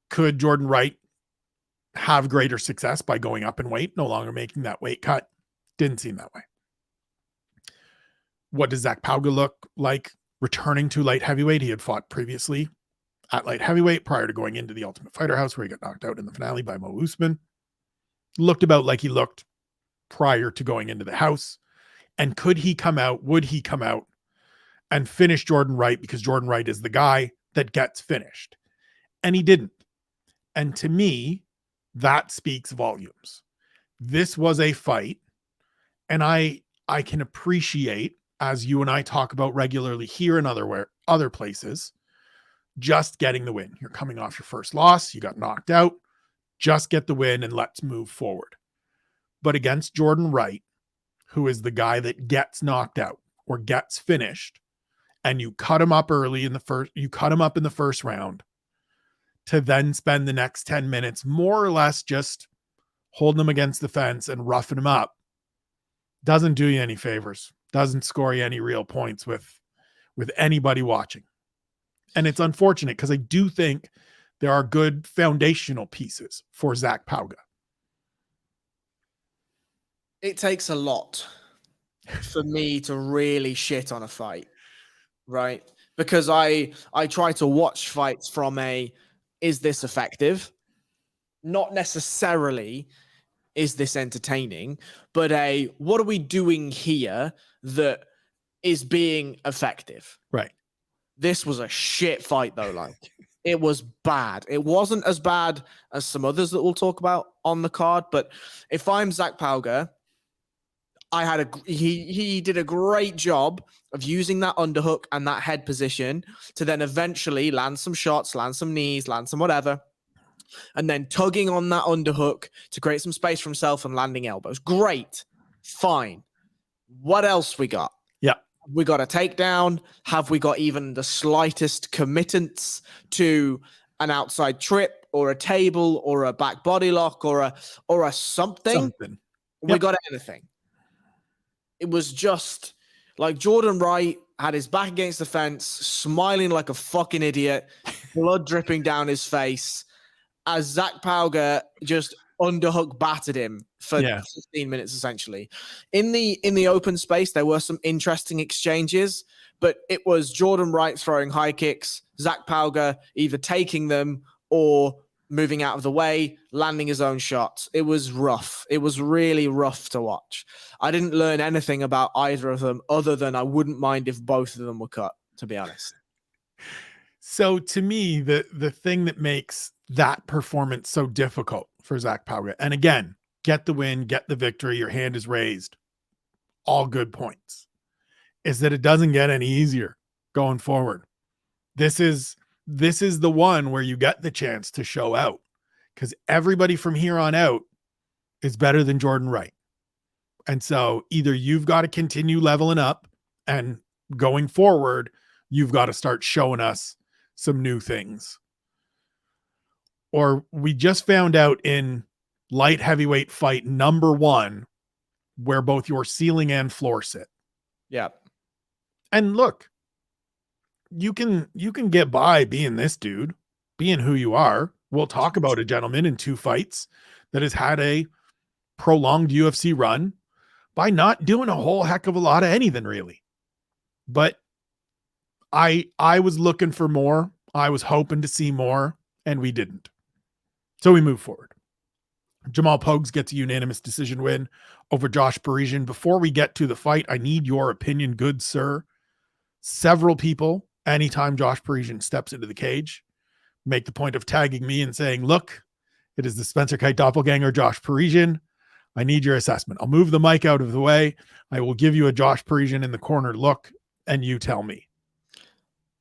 could Jordan Wright have greater success by going up in weight, no longer making that weight cut? Didn't seem that way. What does Zach Pauga look like returning to light heavyweight? He had fought previously at light heavyweight prior to going into the Ultimate Fighter House, where he got knocked out in the finale by Mo Usman. Looked about like he looked prior to going into the house. And would he come out and finish Jordan Wright, because Jordan Wright is the guy that gets finished? And he didn't. And to me, that speaks volumes. This was a fight, and I can appreciate, as you and I talk about regularly here and other places, just getting the win. You're coming off your first loss. You got knocked out. Just get the win and let's move forward. But against Jordan Wright, who is the guy that gets knocked out or gets finished, and you cut him up early in the first round, to then spend the next 10 minutes more or less just holding him against the fence and roughing him up, doesn't do you any favors. Doesn't score you any real points with anybody watching. And it's unfortunate, because I do think there are good foundational pieces for Zach Pauga. It takes a lot for me to really shit on a fight, right? Because I try to watch fights from is this effective? Not necessarily, is this entertaining? But what are we doing here that is being effective? Right. This was a shit fight, though. Like, it was bad. It wasn't as bad as some others that we'll talk about on the card. But if I'm Zach Pauga, he did a great job of using that underhook and that head position to then eventually land some shots, land some knees, land some whatever, and then tugging on that underhook to create some space for himself and landing elbows. Great. Fine. What else we got? Yeah. We got a takedown. Have we got even the slightest committance to an outside trip or a table or a back body lock or a something? We got anything. It was just like Jordan Wright had his back against the fence, smiling like a fucking idiot, blood dripping down his face, as Zach Pauga just underhook battered him for 15 minutes, essentially. In the open space, there were some interesting exchanges, but it was Jordan Wright throwing high kicks, Zach Pauga either taking them or moving out of the way, landing his own shots. It was rough. It was really rough to watch. I didn't learn anything about either of them other than I wouldn't mind if both of them were cut, to be honest. So to me, the thing that makes that performance so difficult for Zach Pauga, and again, get the win, get the victory, your hand is raised, all good points, is that it doesn't get any easier going forward. This is the one where you get the chance to show out, because everybody from here on out is better than Jordan Wright. And so either you've got to continue leveling up and going forward, you've got to start showing us some new things. Or we just found out in light heavyweight fight number 1 where both your ceiling and floor sit. Yeah. And look, you can get by being this dude, being who you are. We'll talk about a gentleman in 2 fights that has had a prolonged UFC run by not doing a whole heck of a lot of anything really. But I was looking for more. I was hoping to see more, and we didn't. So we move forward. Jamal Pogues gets a unanimous decision win over Josh Parisian. Before we get to the fight, I need your opinion, good sir. Several people, anytime Josh Parisian steps into the cage, make the point of tagging me and saying, look, it is the Spencer Kite doppelganger, Josh Parisian. I need your assessment. I'll move the mic out of the way. I will give you a Josh Parisian in the corner look, and you tell me.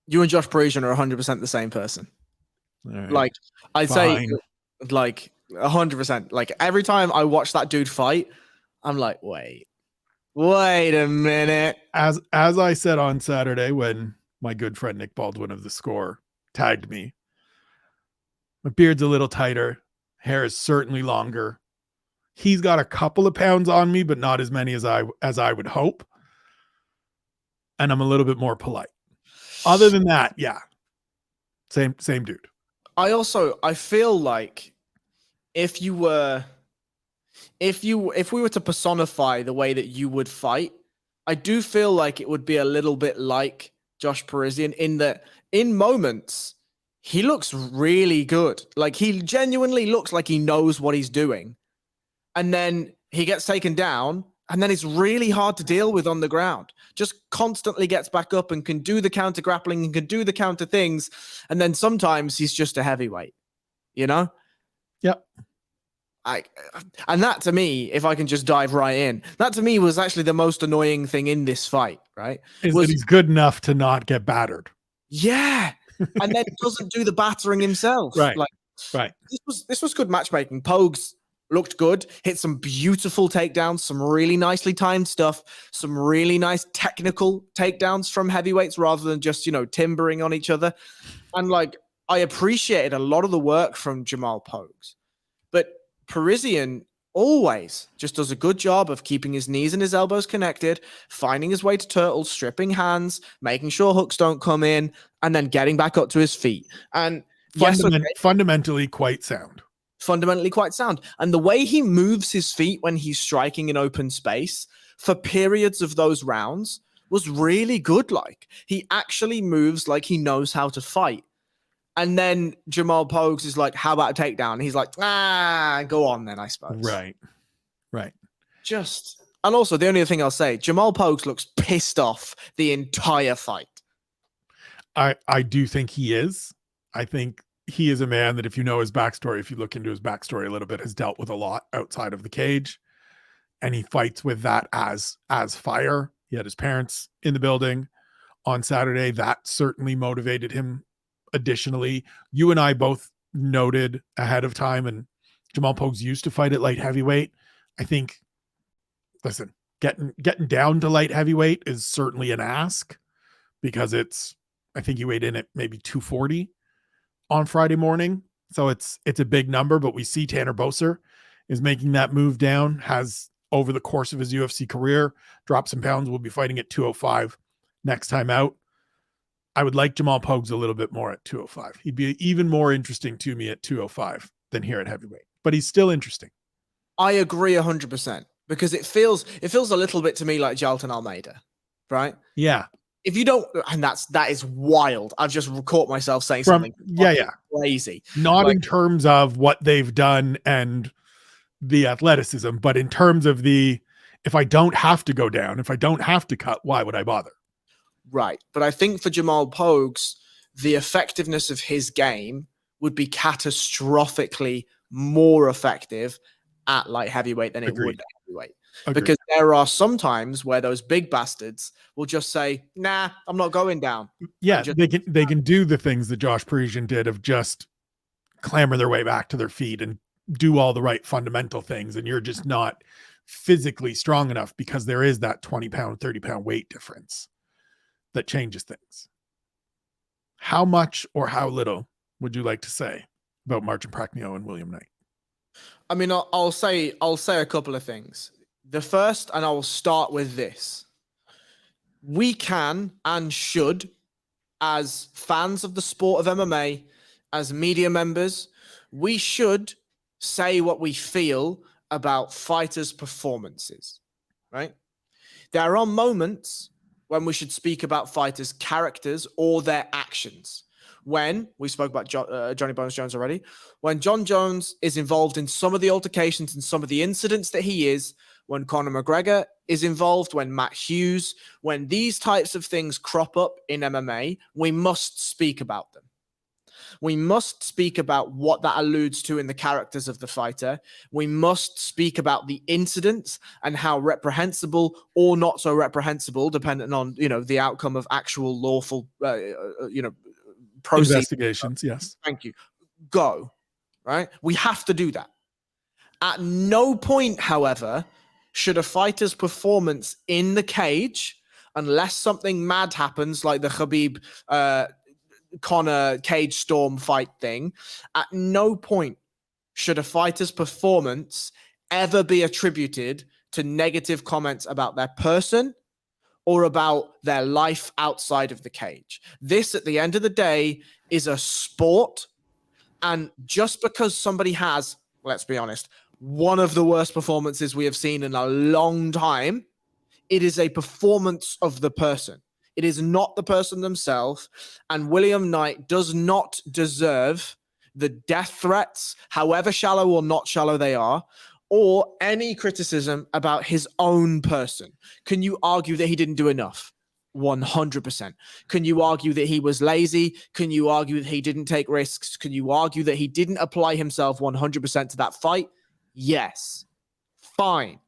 You and Josh Parisian are 100% the same person. Right. Like, I'd Fine. say, like, 100%. Like, every time I watch that dude fight, I'm like, wait a minute. As I said on Saturday when my good friend Nick Baldwin of The Score tagged me, my beard's a little tighter. Hair is certainly longer. He's got a couple of pounds on me, but not as many as I would hope. And I'm a little bit more polite. Other than that, yeah. Same dude. I feel like if we were to personify the way that you would fight, I do feel like it would be a little bit like Josh Parisian in that in moments he looks really good. Like he genuinely looks like he knows what he's doing. And then he gets taken down and then it's really hard to deal with on the ground. Just constantly gets back up and can do the counter grappling and can do the counter things. And then sometimes he's just a heavyweight, you know? Yep. And that to me, if I can just dive right in, that to me was actually the most annoying thing in this fight, right? Is that he's good enough to not get battered. Yeah. And then doesn't do the battering himself. Right. Like, right. This was good matchmaking. Pogues looked good, hit some beautiful takedowns, some really nicely timed stuff, some really nice technical takedowns from heavyweights rather than just, timbering on each other. And like, I appreciated a lot of the work from Jamal Pogues. But Parisian always just does a good job of keeping his knees and his elbows connected, finding his way to turtle, stripping hands, making sure hooks don't come in, and then getting back up to his feet. And fundamentally quite sound. Fundamentally quite sound. And the way he moves his feet when he's striking in open space for periods of those rounds was really good. Like, he actually moves like he knows how to fight. And then Jamal Pogues is like, how about a takedown? And he's like, go on then, I suppose. Right. And also, the only thing I'll say, Jamal Pogues looks pissed off the entire fight. I do think he is. I think he is a man that if you know his backstory, if you look into his backstory a little bit, has dealt with a lot outside of the cage. And he fights with that as fire. He had his parents in the building on Saturday. That certainly motivated him. Additionally, you and I both noted ahead of time, and Jamal Pogues used to fight at light heavyweight. I think, listen, getting down to light heavyweight is certainly an ask because I think he weighed in at maybe 240 on Friday morning. So it's a big number, but we see Tanner Boser is making that move down, has over the course of his UFC career, dropped some pounds, will be fighting at 205 next time out. I would like Jamal Pogues a little bit more at 205. He'd be even more interesting to me at 205 than here at heavyweight, but he's still interesting. I agree 100% because it feels a little bit to me like Jalton Almeida, right? Yeah. If you don't, and that is wild. I've just caught myself saying something crazy. Not in terms of what they've done and the athleticism, but in terms of if I don't have to go down, if I don't have to cut, why would I bother? Right. But I think for Jamal Pogues, the effectiveness of his game would be catastrophically more effective at light heavyweight than it would at heavyweight. Agreed. Because there are some times where those big bastards will just say, nah, I'm not going down. Yeah, they can do the things that Josh Parisian did of just clamber their way back to their feet and do all the right fundamental things. And you're just not physically strong enough because there is that 20 pound, 30 pound weight difference. that changes things. How much or how little would you like to say about Marcin Prachnio and William Knight? I mean, I'll say a couple of things. The first, and I will start with this. We can and should, as fans of the sport of MMA, as media members, we should say what we feel about fighters' performances, right? There are moments when we should speak about fighters' characters or their actions. When we spoke about Johnny Bones Jones already, when John Jones is involved in some of the altercations and some of the incidents that he is, when Conor McGregor is involved, when Matt Hughes, when these types of things crop up in MMA, we must speak about them. We must speak about what that alludes to in the characters of the fighter. We must speak about the incidents and how reprehensible or not so reprehensible, depending on, the outcome of actual lawful, proceedings. Investigations, yes. Thank you. Go, right? We have to do that. At no point, however, should a fighter's performance in the cage, unless something mad happens like the Khabib Conor cage storm fight thing, at no point should a fighter's performance ever be attributed to negative comments about their person or about their life outside of the cage. This, at the end of the day, is a sport. And just because somebody has, let's be honest, one of the worst performances we have seen in a long time, it is a performance of the person. It is not the person themselves. And William Knight does not deserve the death threats, however shallow or not shallow they are, or any criticism about his own person. Can you argue that he didn't do enough? 100%. Can you argue that he was lazy? Can you argue that he didn't take risks? Can you argue that he didn't apply himself 100% to that fight? Yes. Fine.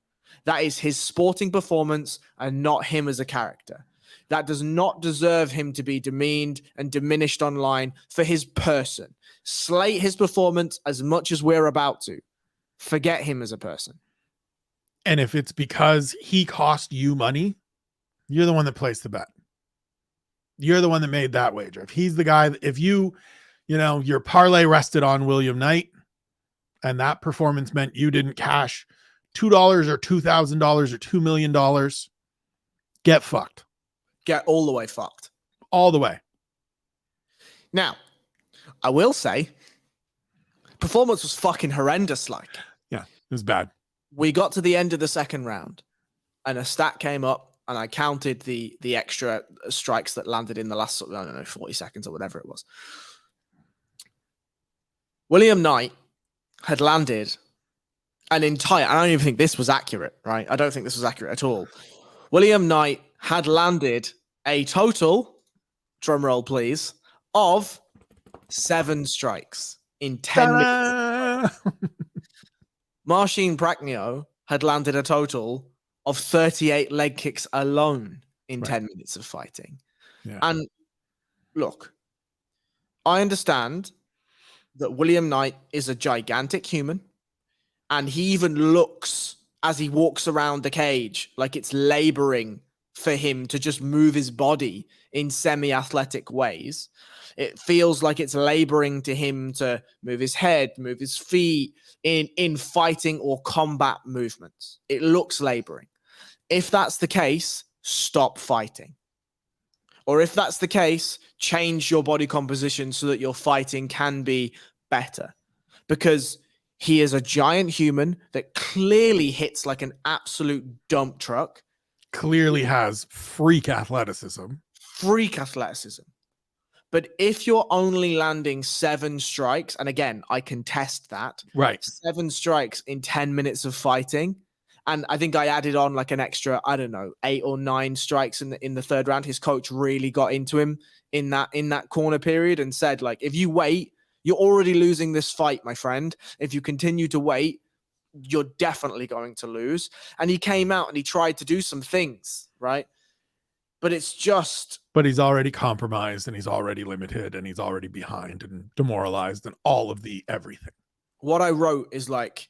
That is his sporting performance and not him as a character. That does not deserve him to be demeaned and diminished online for his person. Slate his performance as much as we're about to. Forget him as a person. And if it's because he cost you money, you're the one that placed the bet. You're the one that made that wager. If he's the guy, if your parlay rested on William Knight and that performance meant you didn't cash $2 or $2,000 or $2 million, get fucked. Get all the way fucked. All the way. Now, I will say, performance was fucking horrendous. Yeah, it was bad. We got to the end of the second round and a stat came up and I counted the extra strikes that landed in the last, 40 seconds or whatever it was. William Knight had landed an entire, I don't even think this was accurate, right? I don't think this was accurate at all. William Knight had landed a total, drum roll please, of 7 strikes in 10 minutes. Marcin Prachnio had landed a total of 38 leg kicks alone in 10 minutes of fighting. Yeah. And look, I understand that William Knight is a gigantic human, and he even looks, as he walks around the cage, like it's laboring for him to just move his body in semi-athletic ways. It feels like it's laboring to him to move his head, move his feet in fighting or combat movements. It looks laboring. If that's the case, stop fighting. Or if that's the case, change your body composition so that your fighting can be better. Because he is a giant human that clearly hits like an absolute dump truck. Clearly has freak athleticism. But if you're only landing 7 strikes, and again, I can test that. Right. 7 strikes in 10 minutes of fighting. And I think I added on like an extra, 8 or 9 strikes in the third round. His coach really got into him in that corner period and said, like, if you wait, you're already losing this fight, my friend. If you continue to wait, you're definitely going to lose. And he came out and he tried to do some things, right? But it's just... But he's already compromised and he's already limited and he's already behind and demoralized and all of the everything. What I wrote is like,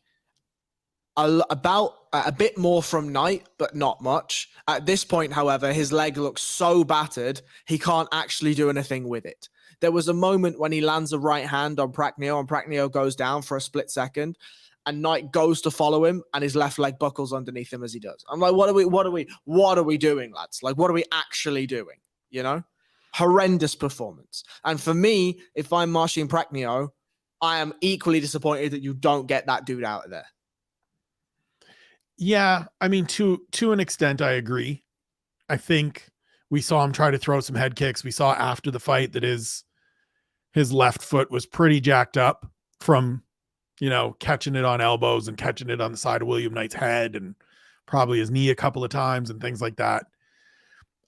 about a bit more from Knight, but not much. At this point, however, his leg looks so battered, he can't actually do anything with it. There was a moment when he lands a right hand on Pragnio, and Pragnio goes down for a split second, and Knight goes to follow him, and his left leg buckles underneath him as he does. I'm like, what are we doing, lads? Like, what are we actually doing? You know? Horrendous performance. And for me, if I'm Marcin Pragnio, I am equally disappointed that you don't get that dude out of there. Yeah, I mean, to an extent, I agree. I think we saw him try to throw some head kicks. We saw after the fight that his left foot was pretty jacked up from, catching it on elbows and catching it on the side of William Knight's head and probably his knee a couple of times and things like that.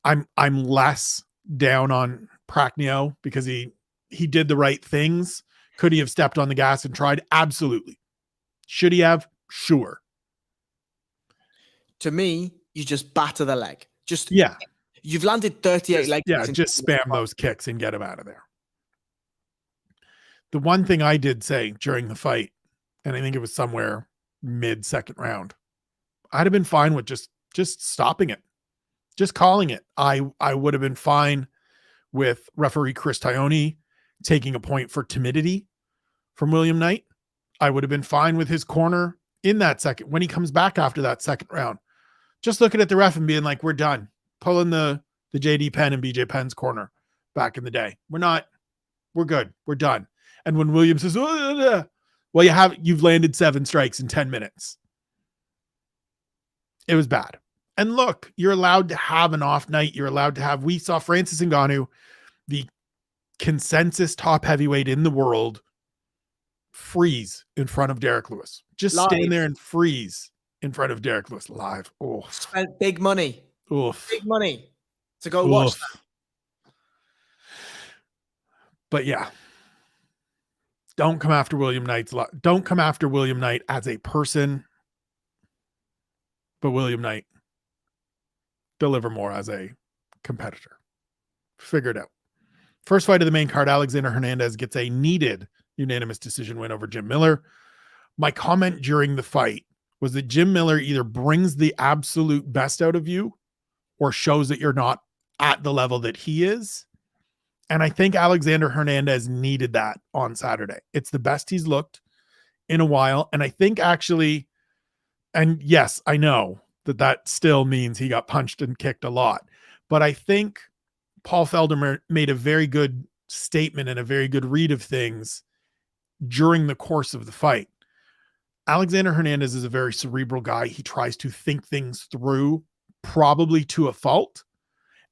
I'm less down on Pragnio because he did the right things. Could he have stepped on the gas and tried? Absolutely. Should he have? Sure. To me, you just batter the leg. Yeah. You've landed 38 legs. Yeah, just spam those kicks and get him out of there. The one thing I did say during the fight, and I think it was somewhere mid-second round, I'd have been fine with just stopping it, just calling it. I would have been fine with referee Chris Tione taking a point for timidity from William Knight. I would have been fine with his corner in that second when he comes back after that second round. Just looking at the ref and being like, we're done. Pulling the JD Penn and BJ Penn's corner back in the day. We're good. We're done. And when Williams says, well, you've landed 7 strikes in 10 minutes. It was bad. And look, you're allowed to have an off night. We saw Francis Ngannou, the consensus top heavyweight in the world, freeze in front of Derek Lewis. Just stand there and freeze in front of Derek Lewis live. Oh, spent big money. Oof. Big money to go watch that. But yeah, don't come after William Knight as a person, but William Knight, deliver more as a competitor. Figure it out. First fight of the main card, Alexander Hernandez gets a needed unanimous decision win over Jim Miller. My comment during the fight was that Jim Miller either brings the absolute best out of you or shows that you're not at the level that he is. And I think Alexander Hernandez needed that on Saturday. It's the best he's looked in a while. And I think actually, and yes, I know that still means he got punched and kicked a lot, but I think Paul Felder made a very good statement and a very good read of things during the course of the fight. Alexander Hernandez is a very cerebral guy. He tries to think things through, probably to a fault.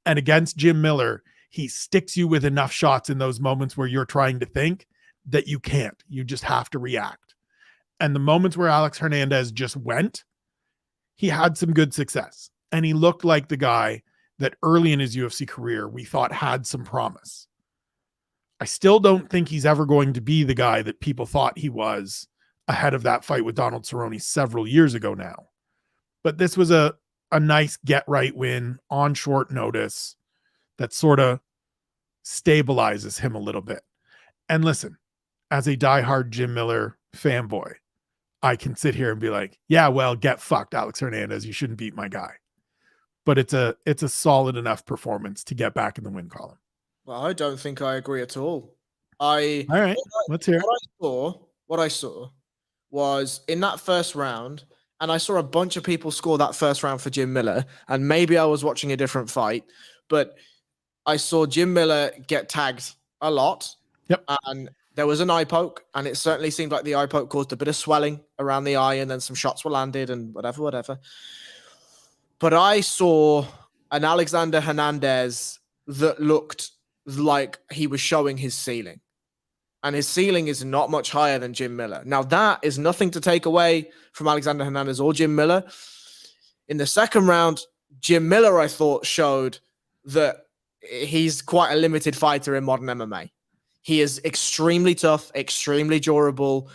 And against Jim Miller, he sticks you with enough shots in those moments where you're trying to think that you can't. You just have to react. And the moments where Alex Hernandez just went, he had some good success. And he looked like the guy that early in his UFC career we thought had some promise. I still don't think he's ever going to be the guy that people thought he was ahead of that fight with Donald Cerrone several years ago now. But this was a nice get-right win on short notice that sort of stabilizes him a little bit. And listen, as a diehard Jim Miller fanboy, I can sit here and be like, yeah, well, get fucked, Alex Hernandez. You shouldn't beat my guy. But it's a solid enough performance to get back in the win column. Well, I don't think I agree at all. All right, let's hear it. What I saw was in that first round, and I saw a bunch of people score that first round for Jim Miller, and maybe I was watching a different fight, but I saw Jim Miller get tagged a lot. Yep. And there was an eye poke, and it certainly seemed like the eye poke caused a bit of swelling around the eye, and then some shots were landed and whatever. But I saw an Alexander Hernandez that looked like he was showing his ceiling. And his ceiling is not much higher than Jim Miller. Now, that is nothing to take away from Alexander Hernandez or Jim Miller. In the second round, Jim Miller, I thought, showed that he's quite a limited fighter in modern MMA. He is extremely tough, extremely durable.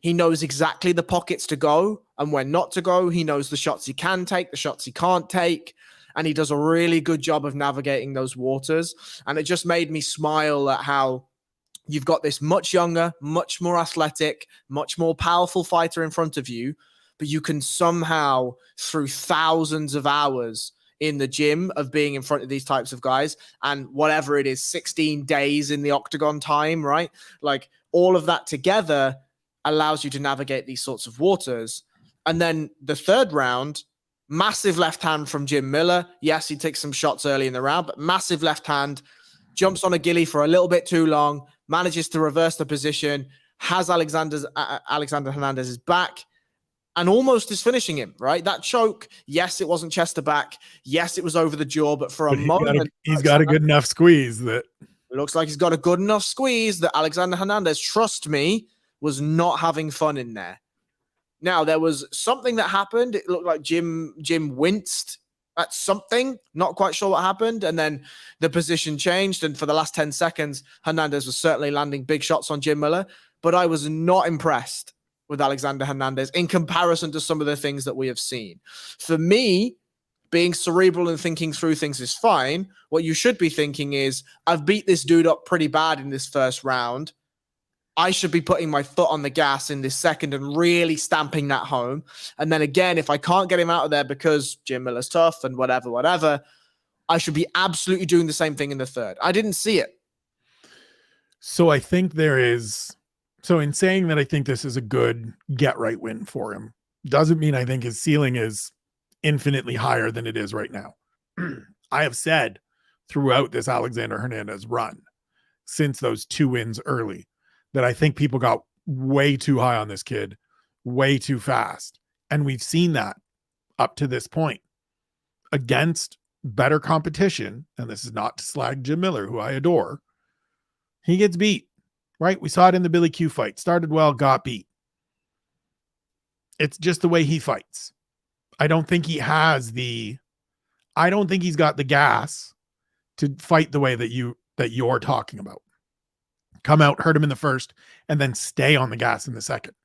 He knows exactly the pockets to go and when not to go. He knows the shots he can take, the shots he can't take. And he does a really good job of navigating those waters. And it just made me smile at how you've got this much younger, much more athletic, much more powerful fighter in front of you, but you can somehow, through thousands of hours in the gym of being in front of these types of guys, and whatever it is, 16 days in the octagon time, right? Like all of that together allows you to navigate these sorts of waters. And then the third round, massive left hand from Jim Miller. Yes, he takes some shots early in the round, but massive left hand, jumps on a gilly for a little bit too long, manages to reverse the position, has Alexander Hernandez's back, and almost is finishing him, right? That choke, yes, it wasn't chest to back. Yes, it was over the jaw, but for a moment, he's got a good enough squeeze that it looks like he's got a good enough squeeze that Alexander Hernandez, trust me, was not having fun in there. Now, there was something that happened. It looked like Jim winced at something. Not quite sure what happened. And then the position changed. And for the last 10 seconds, Hernandez was certainly landing big shots on Jim Miller. But I was not impressed with Alexander Hernandez in comparison to some of the things that we have seen. For me, being cerebral and thinking through things is fine. What you should be thinking is, I've beat this dude up pretty bad in this first round. I should be putting my foot on the gas in this second and really stamping that home. And then again, if I can't get him out of there because Jim Miller's tough and whatever, I should be absolutely doing the same thing in the third. I didn't see it. So I think so in saying that I think this is a good get right win for him, doesn't mean I think his ceiling is infinitely higher than it is right now. I have said throughout this Alexander Hernandez run, since those 2 wins early, that I think people got way too high on this kid, way too fast. And we've seen that up to this point against better competition. And this is not to slag Jim Miller, who I adore. He gets beat, right? We saw it in the Billy Q fight. Started well, got beat. It's just the way he fights. I don't think he's got the gas to fight the way that you're talking about. Come out, hurt him in the first, and then stay on the gas in the second.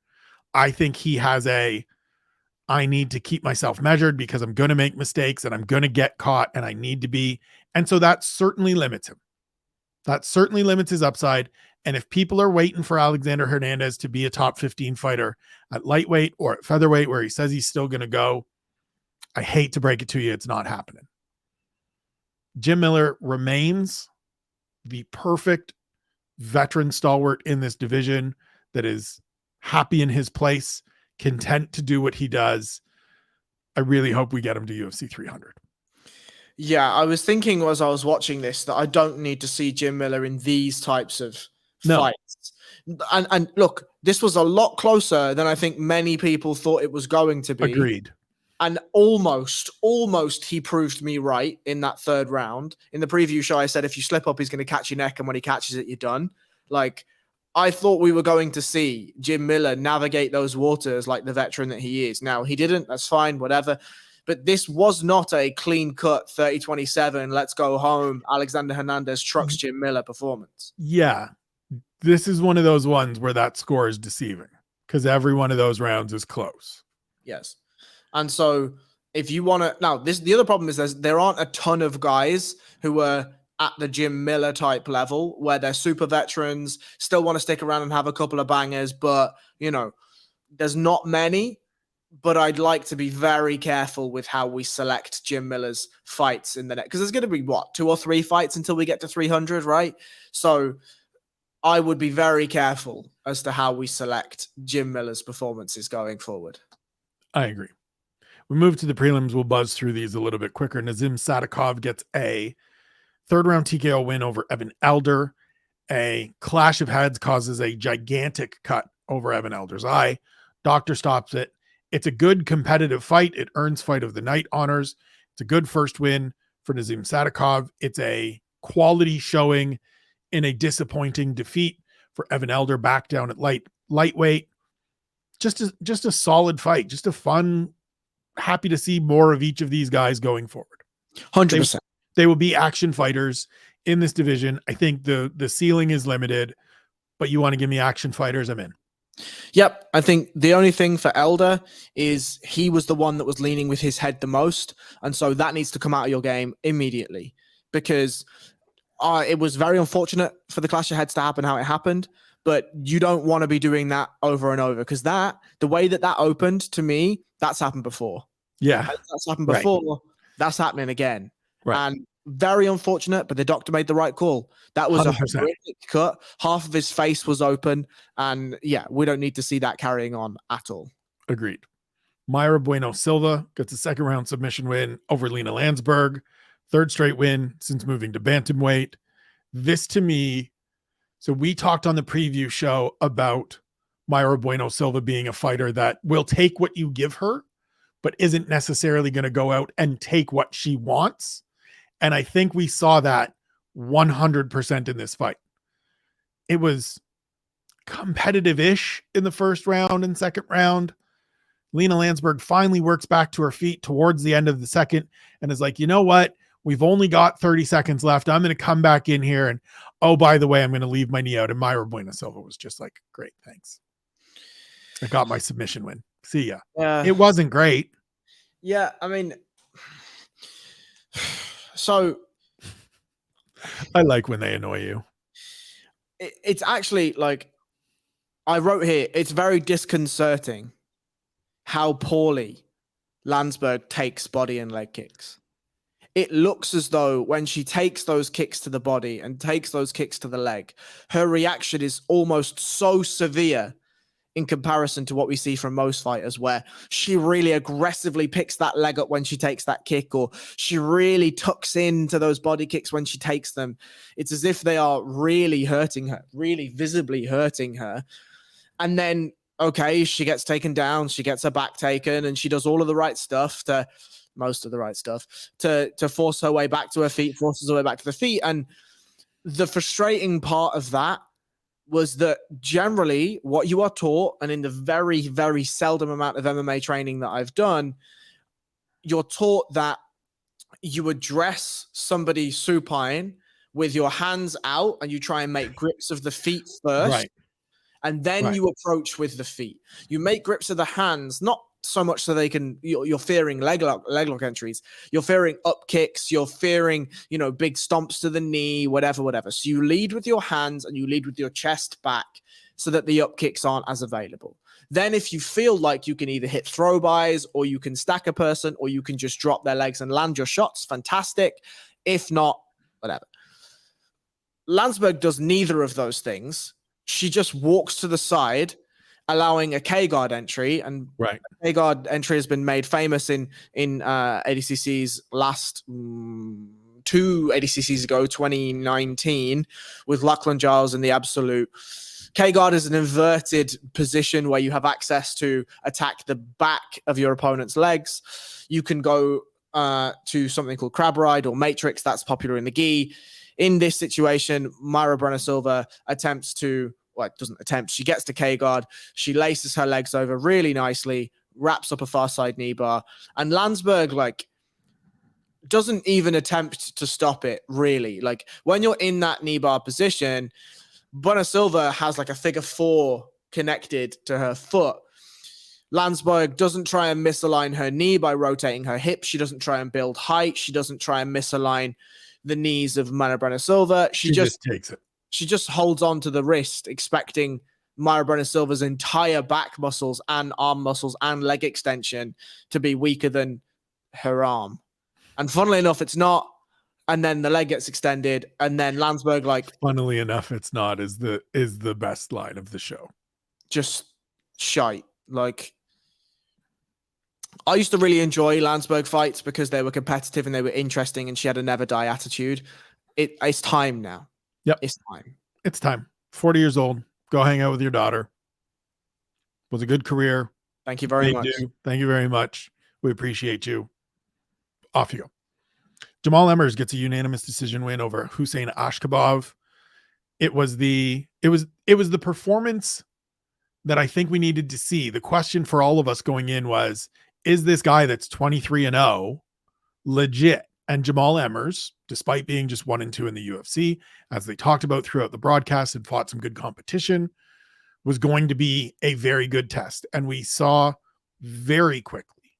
I think he has I need to keep myself measured because I'm going to make mistakes and I'm going to get caught and I need to be. And so that certainly limits him. That certainly limits his upside. And if people are waiting for Alexander Hernandez to be a top 15 fighter at lightweight or at featherweight, where he says he's still going to go, I hate to break it to you, it's not happening. Jim Miller remains the perfect veteran stalwart in this division that is happy in his place, content to do what he does. I really hope we get him to UFC 300. Yeah, I was thinking as I was watching this that I don't need to see Jim Miller in these types of fights. And look, this was a lot closer than I think many people thought it was going to be. Agreed. And almost he proved me right in that third round. In the preview show, I said, if you slip up, he's going to catch your neck. And when he catches it, you're done. Like, I thought we were going to see Jim Miller navigate those waters like the veteran that he is. Now, he didn't. That's fine, whatever. But this was not a clean-cut 30-27, let's go home, Alexander Hernandez trucks Jim Miller performance. Yeah. This is one of those ones where that score is deceiving because every one of those rounds is close. Yes. And so if you want to, now the other problem is there aren't a ton of guys who are at the Jim Miller type level where they're super veterans, still want to stick around and have a couple of bangers, but there's not many. But I'd like to be very careful with how we select Jim Miller's fights in the next, because there's going to be 2 or 3 fights until we get to 300, right? So I would be very careful as to how we select Jim Miller's performances going forward. I agree. We move to the prelims. We'll buzz through these a little bit quicker. Nazim Sadikov gets a 3rd round TKO win over Evan Elder. A clash of heads causes a gigantic cut over Evan Elder's eye. Doctor stops it. It's a good competitive fight. It earns fight of the night honors. It's a good first win for Nazim Sadikov. It's a quality showing in a disappointing defeat for Evan Elder back down at lightweight. Just a solid fight. Just a fun, happy to see more of each of these guys going forward. 100%. They will be action fighters in this division. I think the ceiling is limited, but you want to give me action fighters, I'm in. Yep. I think the only thing for Elder is he was the one that was leaning with his head the most. And so that needs to come out of your game immediately, because it was very unfortunate for the clash of heads to happen how it happened. But you don't want to be doing that over and over, because the way that opened to me That's happened before. Yeah. And that's happened Right. before. That's happening again. Right. And very unfortunate, but the doctor made the right call. That was 100%. a horrific cut. Half of his face was open. And yeah, we don't need to see that carrying on at all. Agreed. Mayra Bueno Silva gets a second round submission win over Lena Landsberg. Third straight win since moving to bantamweight. This to me, so we talked on the preview show about Mayra Bueno Silva being a fighter that will take what you give her, but isn't necessarily going to go out and take what she wants. And I think we saw that 100% in this fight. It was competitive-ish in the first round and second round. Lena Landsberg finally works back to her feet towards the end of the second and is like, you know what? We've only got 30 seconds left. I'm going to come back in here. And oh, by the way, I'm going to leave my knee out. And Mayra Bueno Silva was just like, great, thanks. I got my submission win. See ya. It wasn't great. Yeah, I mean, so I like when they annoy you. It's actually like, I wrote here, it's very disconcerting how poorly Landsberg takes body and leg kicks. It looks as though when she takes those kicks to the body and takes those kicks to the leg, her reaction is almost so severe in comparison to what we see from most fighters, where she really aggressively picks that leg up when she takes that kick, or she really tucks into those body kicks when she takes them. It's as if they are really hurting her, really visibly hurting her. And then, okay, she gets taken down, she gets her back taken, and she does all of the right stuff most of the right stuff to force her way back to her feet, forces her way back to the feet. And the frustrating part of that was that generally what you are taught, and in the very, very seldom amount of MMA training that I've done, you're taught that you address somebody supine with your hands out and you try and make grips of the feet first. Right. And then you approach with the feet. You make grips of the hands, not so much so they can, you're fearing leg lock entries. You're fearing up kicks. You're fearing, big stomps to the knee, whatever. So you lead with your hands and you lead with your chest back so that the up kicks aren't as available. Then if you feel like you can either hit throw bys or you can stack a person or you can just drop their legs and land your shots, fantastic. If not, whatever. Landsberg does neither of those things. She just walks to the side, allowing a K-guard entry, and K-guard entry has been made famous in ADCC's last 2 ADCCs ago, 2019, with Lachlan Giles in the absolute. K-guard is an inverted position where you have access to attack the back of your opponent's legs. You can go to something called crab ride or matrix. That's popular in the gi. In this situation, Mayra Bueno Silva she gets to K-guard. She laces her legs over really nicely, wraps up a far side knee bar, and Landsberg, doesn't even attempt to stop it, really. When you're in that knee bar position, Bueno Silva has a figure 4 connected to her foot. Landsberg doesn't try and misalign her knee by rotating her hip. She doesn't try and build height. She doesn't try and misalign the knees of Mayra Bueno Silva. She just takes it. She just holds on to the wrist, expecting Mayra Bueno Silva's entire back muscles and arm muscles and leg extension to be weaker than her arm. And funnily enough, it's not. And then the leg gets extended, and then Landsberg, funnily enough, it's not is the best line of the show. Just shite. I used to really enjoy Landsberg fights because they were competitive and they were interesting, and she had a never die attitude. It's time now. Yep. It's time. 40 years old. Go hang out with your daughter. Was a good career. Thank you very much. Thank you very much. We appreciate you. Off you go. Jamal Emmers gets a unanimous decision win over Hussein Ashkabov. It was the performance that I think we needed to see. The question for all of us going in was, is this guy that's 23-0 legit? And Jamal Emmers, despite being just 1-2 in the UFC, as they talked about throughout the broadcast, had fought some good competition, was going to be a very good test. And we saw very quickly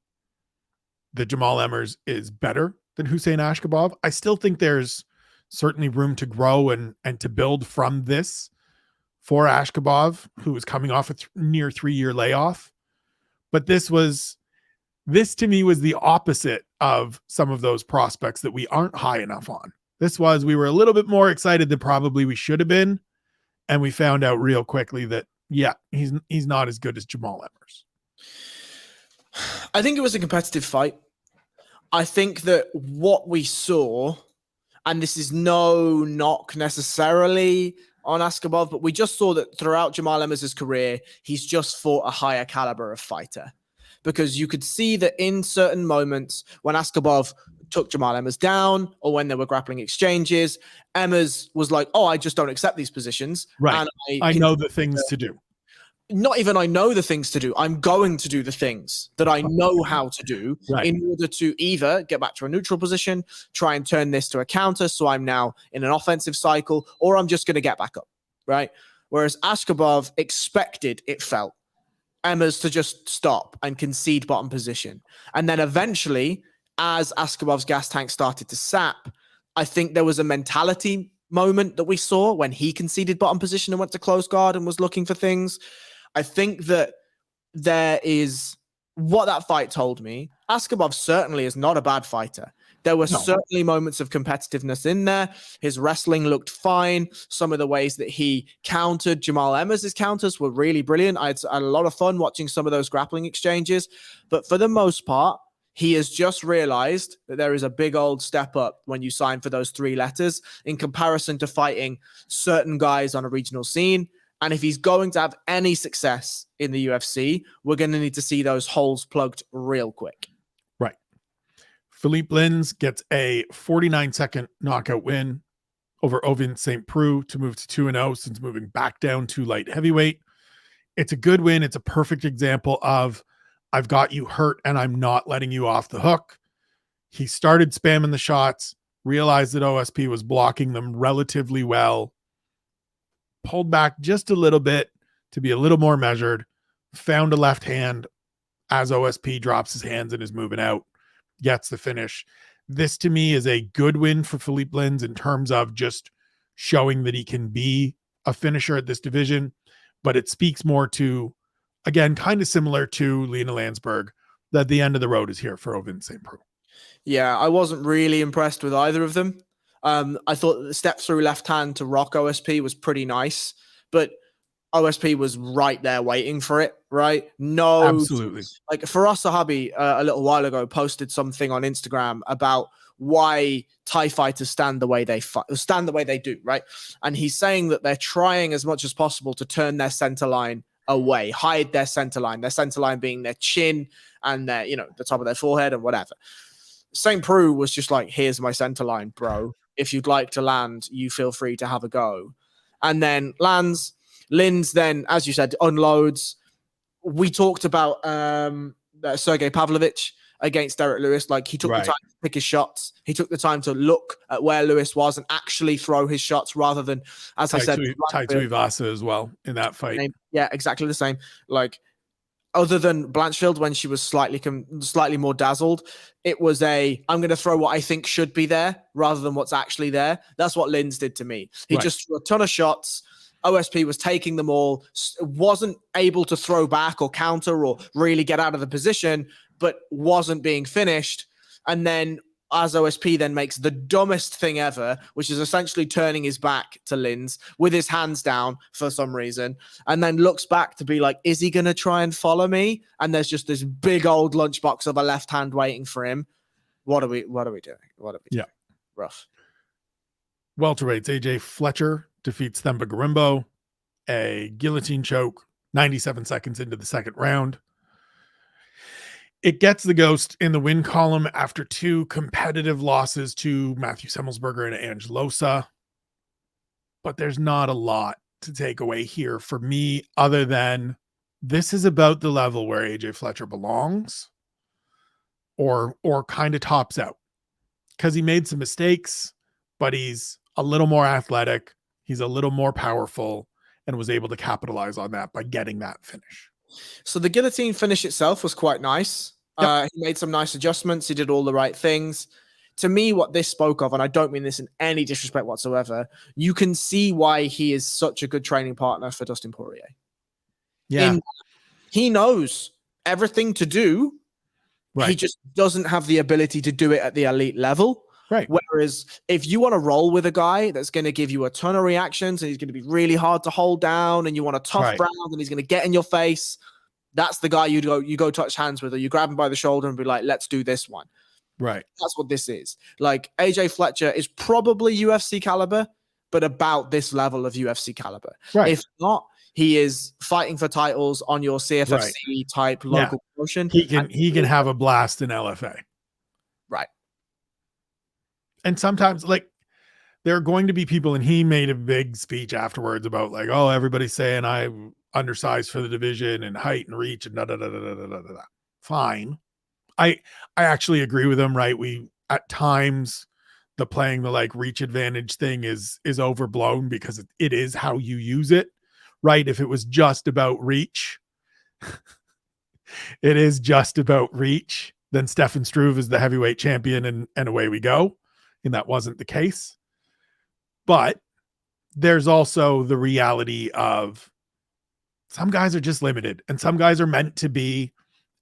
that Jamal Emmers is better than Hussein Ashkabov. I still think there's certainly room to grow and to build from this for Ashkabov, who was coming off a near 3-year layoff. But this was This to me was the opposite of some of those prospects that we aren't high enough on. This was, we were a little bit more excited than probably we should have been. And we found out real quickly that, yeah, he's not as good as Jamal Emmers. I think it was a competitive fight. I think that what we saw, and this is no knock necessarily on Askabov, but we just saw that throughout Jamal Emmers' career, he's just fought a higher caliber of fighter. Because you could see that in certain moments when Askabov took Jamal Emmers down or when there were grappling exchanges, Emmers was like, oh, I just don't accept these positions. Right. And I know the things to do. Not even I know the things to do. I'm going to do the things that I know how to do in order to either get back to a neutral position, try and turn this to a counter, so I'm now in an offensive cycle, or I'm just going to get back up, right? Whereas Askabov expected, it felt, Emmers to just stop and concede bottom position. And then eventually, as Askabov's gas tank started to sap, I think there was a mentality moment that we saw when he conceded bottom position and went to close guard and was looking for things. I think that there is what that fight told me. Askabov certainly is not a bad fighter. There were certainly moments of competitiveness in there. His wrestling looked fine. Some of the ways that he countered Jamal Emmers' counters were really brilliant. I had a lot of fun watching some of those grappling exchanges. But for the most part, he has just realized that there is a big old step up when you sign for those 3 letters in comparison to fighting certain guys on a regional scene. And if he's going to have any success in the UFC, we're going to need to see those holes plugged real quick. Right. Philippe Lins gets a 49-second knockout win over Ovin St. Preux to move to 2-0 since moving back down to light heavyweight. It's a good win. It's a perfect example of I've got you hurt and I'm not letting you off the hook. He started spamming the shots, realized that OSP was blocking them relatively well, pulled back just a little bit to be a little more measured, found a left hand as OSP drops his hands and is moving out, gets the finish. This to me is a good win for Philippe Lins in terms of just showing that he can be a finisher at this division, but it speaks more to, again, kind of similar to Lena Landsberg, that the end of the road is here for Ovin St. Preux. Yeah, I wasn't really impressed with either of them. I thought the step through left hand to rock OSP was pretty nice, but OSP was right there waiting for it, right? No, absolutely. Like Faraz Sahabi a little while ago posted something on Instagram about why Thai fighters stand the way they do, right? And he's saying that they're trying as much as possible to turn their center line away, hide their center line being their chin and their, the top of their forehead and whatever. St. Preux was just like, here's my center line, bro. If you'd like to land, you feel free to have a go. And then lands. Lins then, as you said, unloads. We talked about Sergey Pavlovich against Derek Lewis. Like, he took the time to pick his shots. He took the time to look at where Lewis was and actually throw his shots rather than, as I said, Tai Tuivasa as well in that fight. Yeah, exactly the same. Like, other than Blanchfield, when she was slightly more dazzled, it was I'm going to throw what I think should be there rather than what's actually there. That's what Lins did to me. He just threw a ton of shots. OSP was taking them all, wasn't able to throw back or counter or really get out of the position, but wasn't being finished. And then as OSP then makes the dumbest thing ever, which is essentially turning his back to Lins with his hands down for some reason, and then looks back to be like, is he going to try and follow me? And there's just this big old lunchbox of a left hand waiting for him. What are we doing? Yeah. Rough. Welterweights, AJ Fletcher defeats Themba Garimbo, a guillotine choke, 97 seconds into the second round. It gets the ghost in the win column after 2 competitive losses to Matthew Semmelsberger and Angelosa. But there's not a lot to take away here for me other than this is about the level where AJ Fletcher belongs or kind of tops out. Because he made some mistakes, but he's a little more athletic. He's a little more powerful and was able to capitalize on that by getting that finish. So the guillotine finish itself was quite nice. Yep. He made some nice adjustments. He did all the right things. To me, what this spoke of, and I don't mean this in any disrespect whatsoever, you can see why he is such a good training partner for Dustin Poirier. Yeah. He knows everything to do He Right. just doesn't have the ability to do it at the elite level. Right. Whereas if you want to roll with a guy that's going to give you a ton of reactions and he's going to be really hard to hold down, and you want a tough Right. round and he's going to get in your face, that's the guy you go touch hands with, or you grab him by the shoulder and be like, let's do this one. Right. That's what this is. Like, AJ Fletcher is probably UFC caliber, but about this level of UFC caliber. Right. If not, he is fighting for titles on your CFFC type local promotion. He can have a blast in LFA. Right. And sometimes, like, there are going to be people, and he made a big speech afterwards about, like, oh, everybody's saying I'm undersized for the division and height and reach and da da da da da da da da. Fine. I actually agree with him, right? We, at times, the playing the like reach advantage thing is overblown, because it is how you use it, right? If it was just about reach, it is just about reach, then Stefan Struve is the heavyweight champion, and away we go. And that wasn't the case. But there's also the reality of some guys are just limited, and some guys are meant to be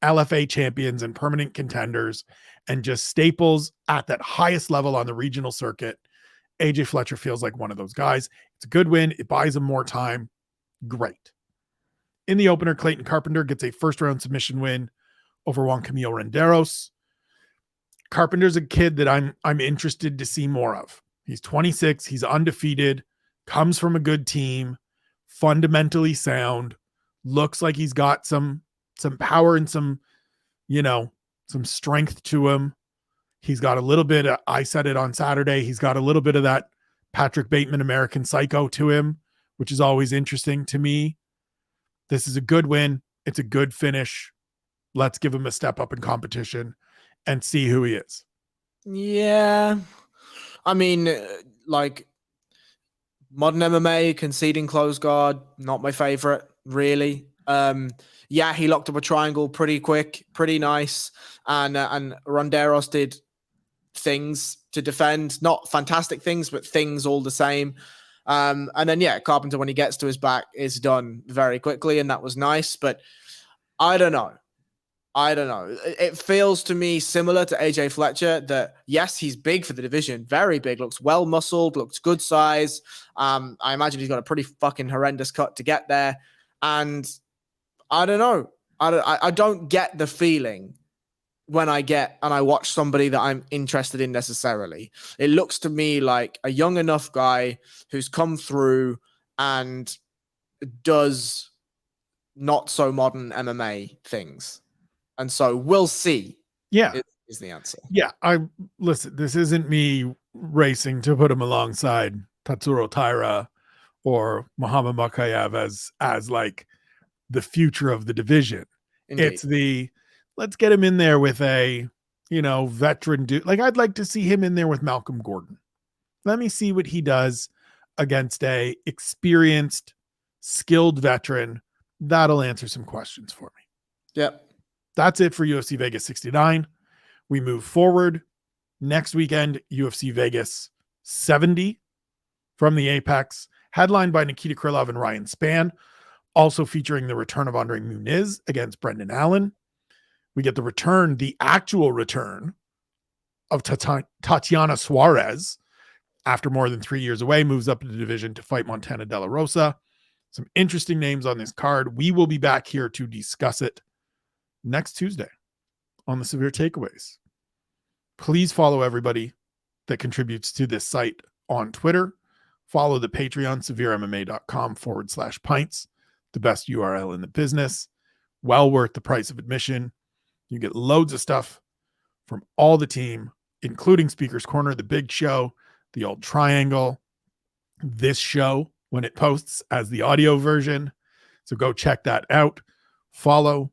LFA champions and permanent contenders and just staples at that highest level on the regional circuit. AJ Fletcher feels like one of those guys. It's a good win. It buys him more time. Great. In the opener, Clayton Carpenter gets a first round submission win over Juan Camilo Renderos. Carpenter's a kid that I'm interested to see more of. He's 26. He's undefeated, comes from a good team, fundamentally sound, looks like he's got some power and some strength to him. He's got a little bit of, I said it on Saturday, he's got a little bit of that Patrick Bateman American Psycho to him, which is always interesting to me. This is a good win. It's a good finish. Let's give him a step up in competition and see who he is. Yeah. I mean, like, modern MMA, conceding close guard, not my favorite, really. Yeah, he locked up a triangle pretty quick, pretty nice. And Ronderos did things to defend, not fantastic things, but things all the same. And then, yeah, Carpenter, when he gets to his back, is done very quickly, and that was nice. But I don't know. It feels to me similar to AJ Fletcher that, yes, he's big for the division, very big, looks well muscled, looks good size. I imagine he's got a pretty fucking horrendous cut to get there. And I don't know. I don't get the feeling when I watch somebody that I'm interested in necessarily. It looks to me like a young enough guy who's come through and does not so modern MMA things. And so we'll see. Yeah. Is the answer. Yeah. Listen, this isn't me racing to put him alongside Tatsuro Taira or Muhammad Makayev as like the future of the division. Indeed. It's let's get him in there with a, veteran dude. Like, I'd like to see him in there with Malcolm Gordon. Let me see what he does against a experienced, skilled veteran. That'll answer some questions for me. Yep. That's it for UFC Vegas 69. We move forward. Next weekend, UFC Vegas 70 from the Apex, headlined by Nikita Krylov and Ryan Spann, also featuring the return of Andre Muniz against Brendan Allen. We get the actual return of Tatiana Suarez after more than 3 years away, moves up to the division to fight Montana De La Rosa. Some interesting names on this card. We will be back here to discuss it next Tuesday on the Severe Takeaways. Please follow everybody that contributes to this site on Twitter. Follow the Patreon, SevereMMA.com/pints, the best URL in the business. Well worth the price of admission. You get loads of stuff from all the team, including Speaker's Corner, the big show, the old triangle, this show when it posts as the audio version. So go check that out. Follow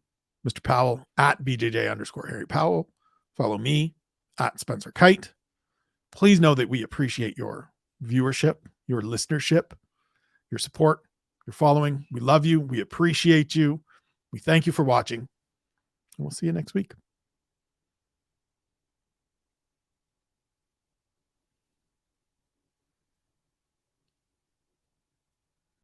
Mr. Powell at BJJ_Harry Powell. Follow me at Spencer Kite. Please know that we appreciate your viewership, your listenership, your support, your following. We love you. We appreciate you. We thank you for watching. And we'll see you next week.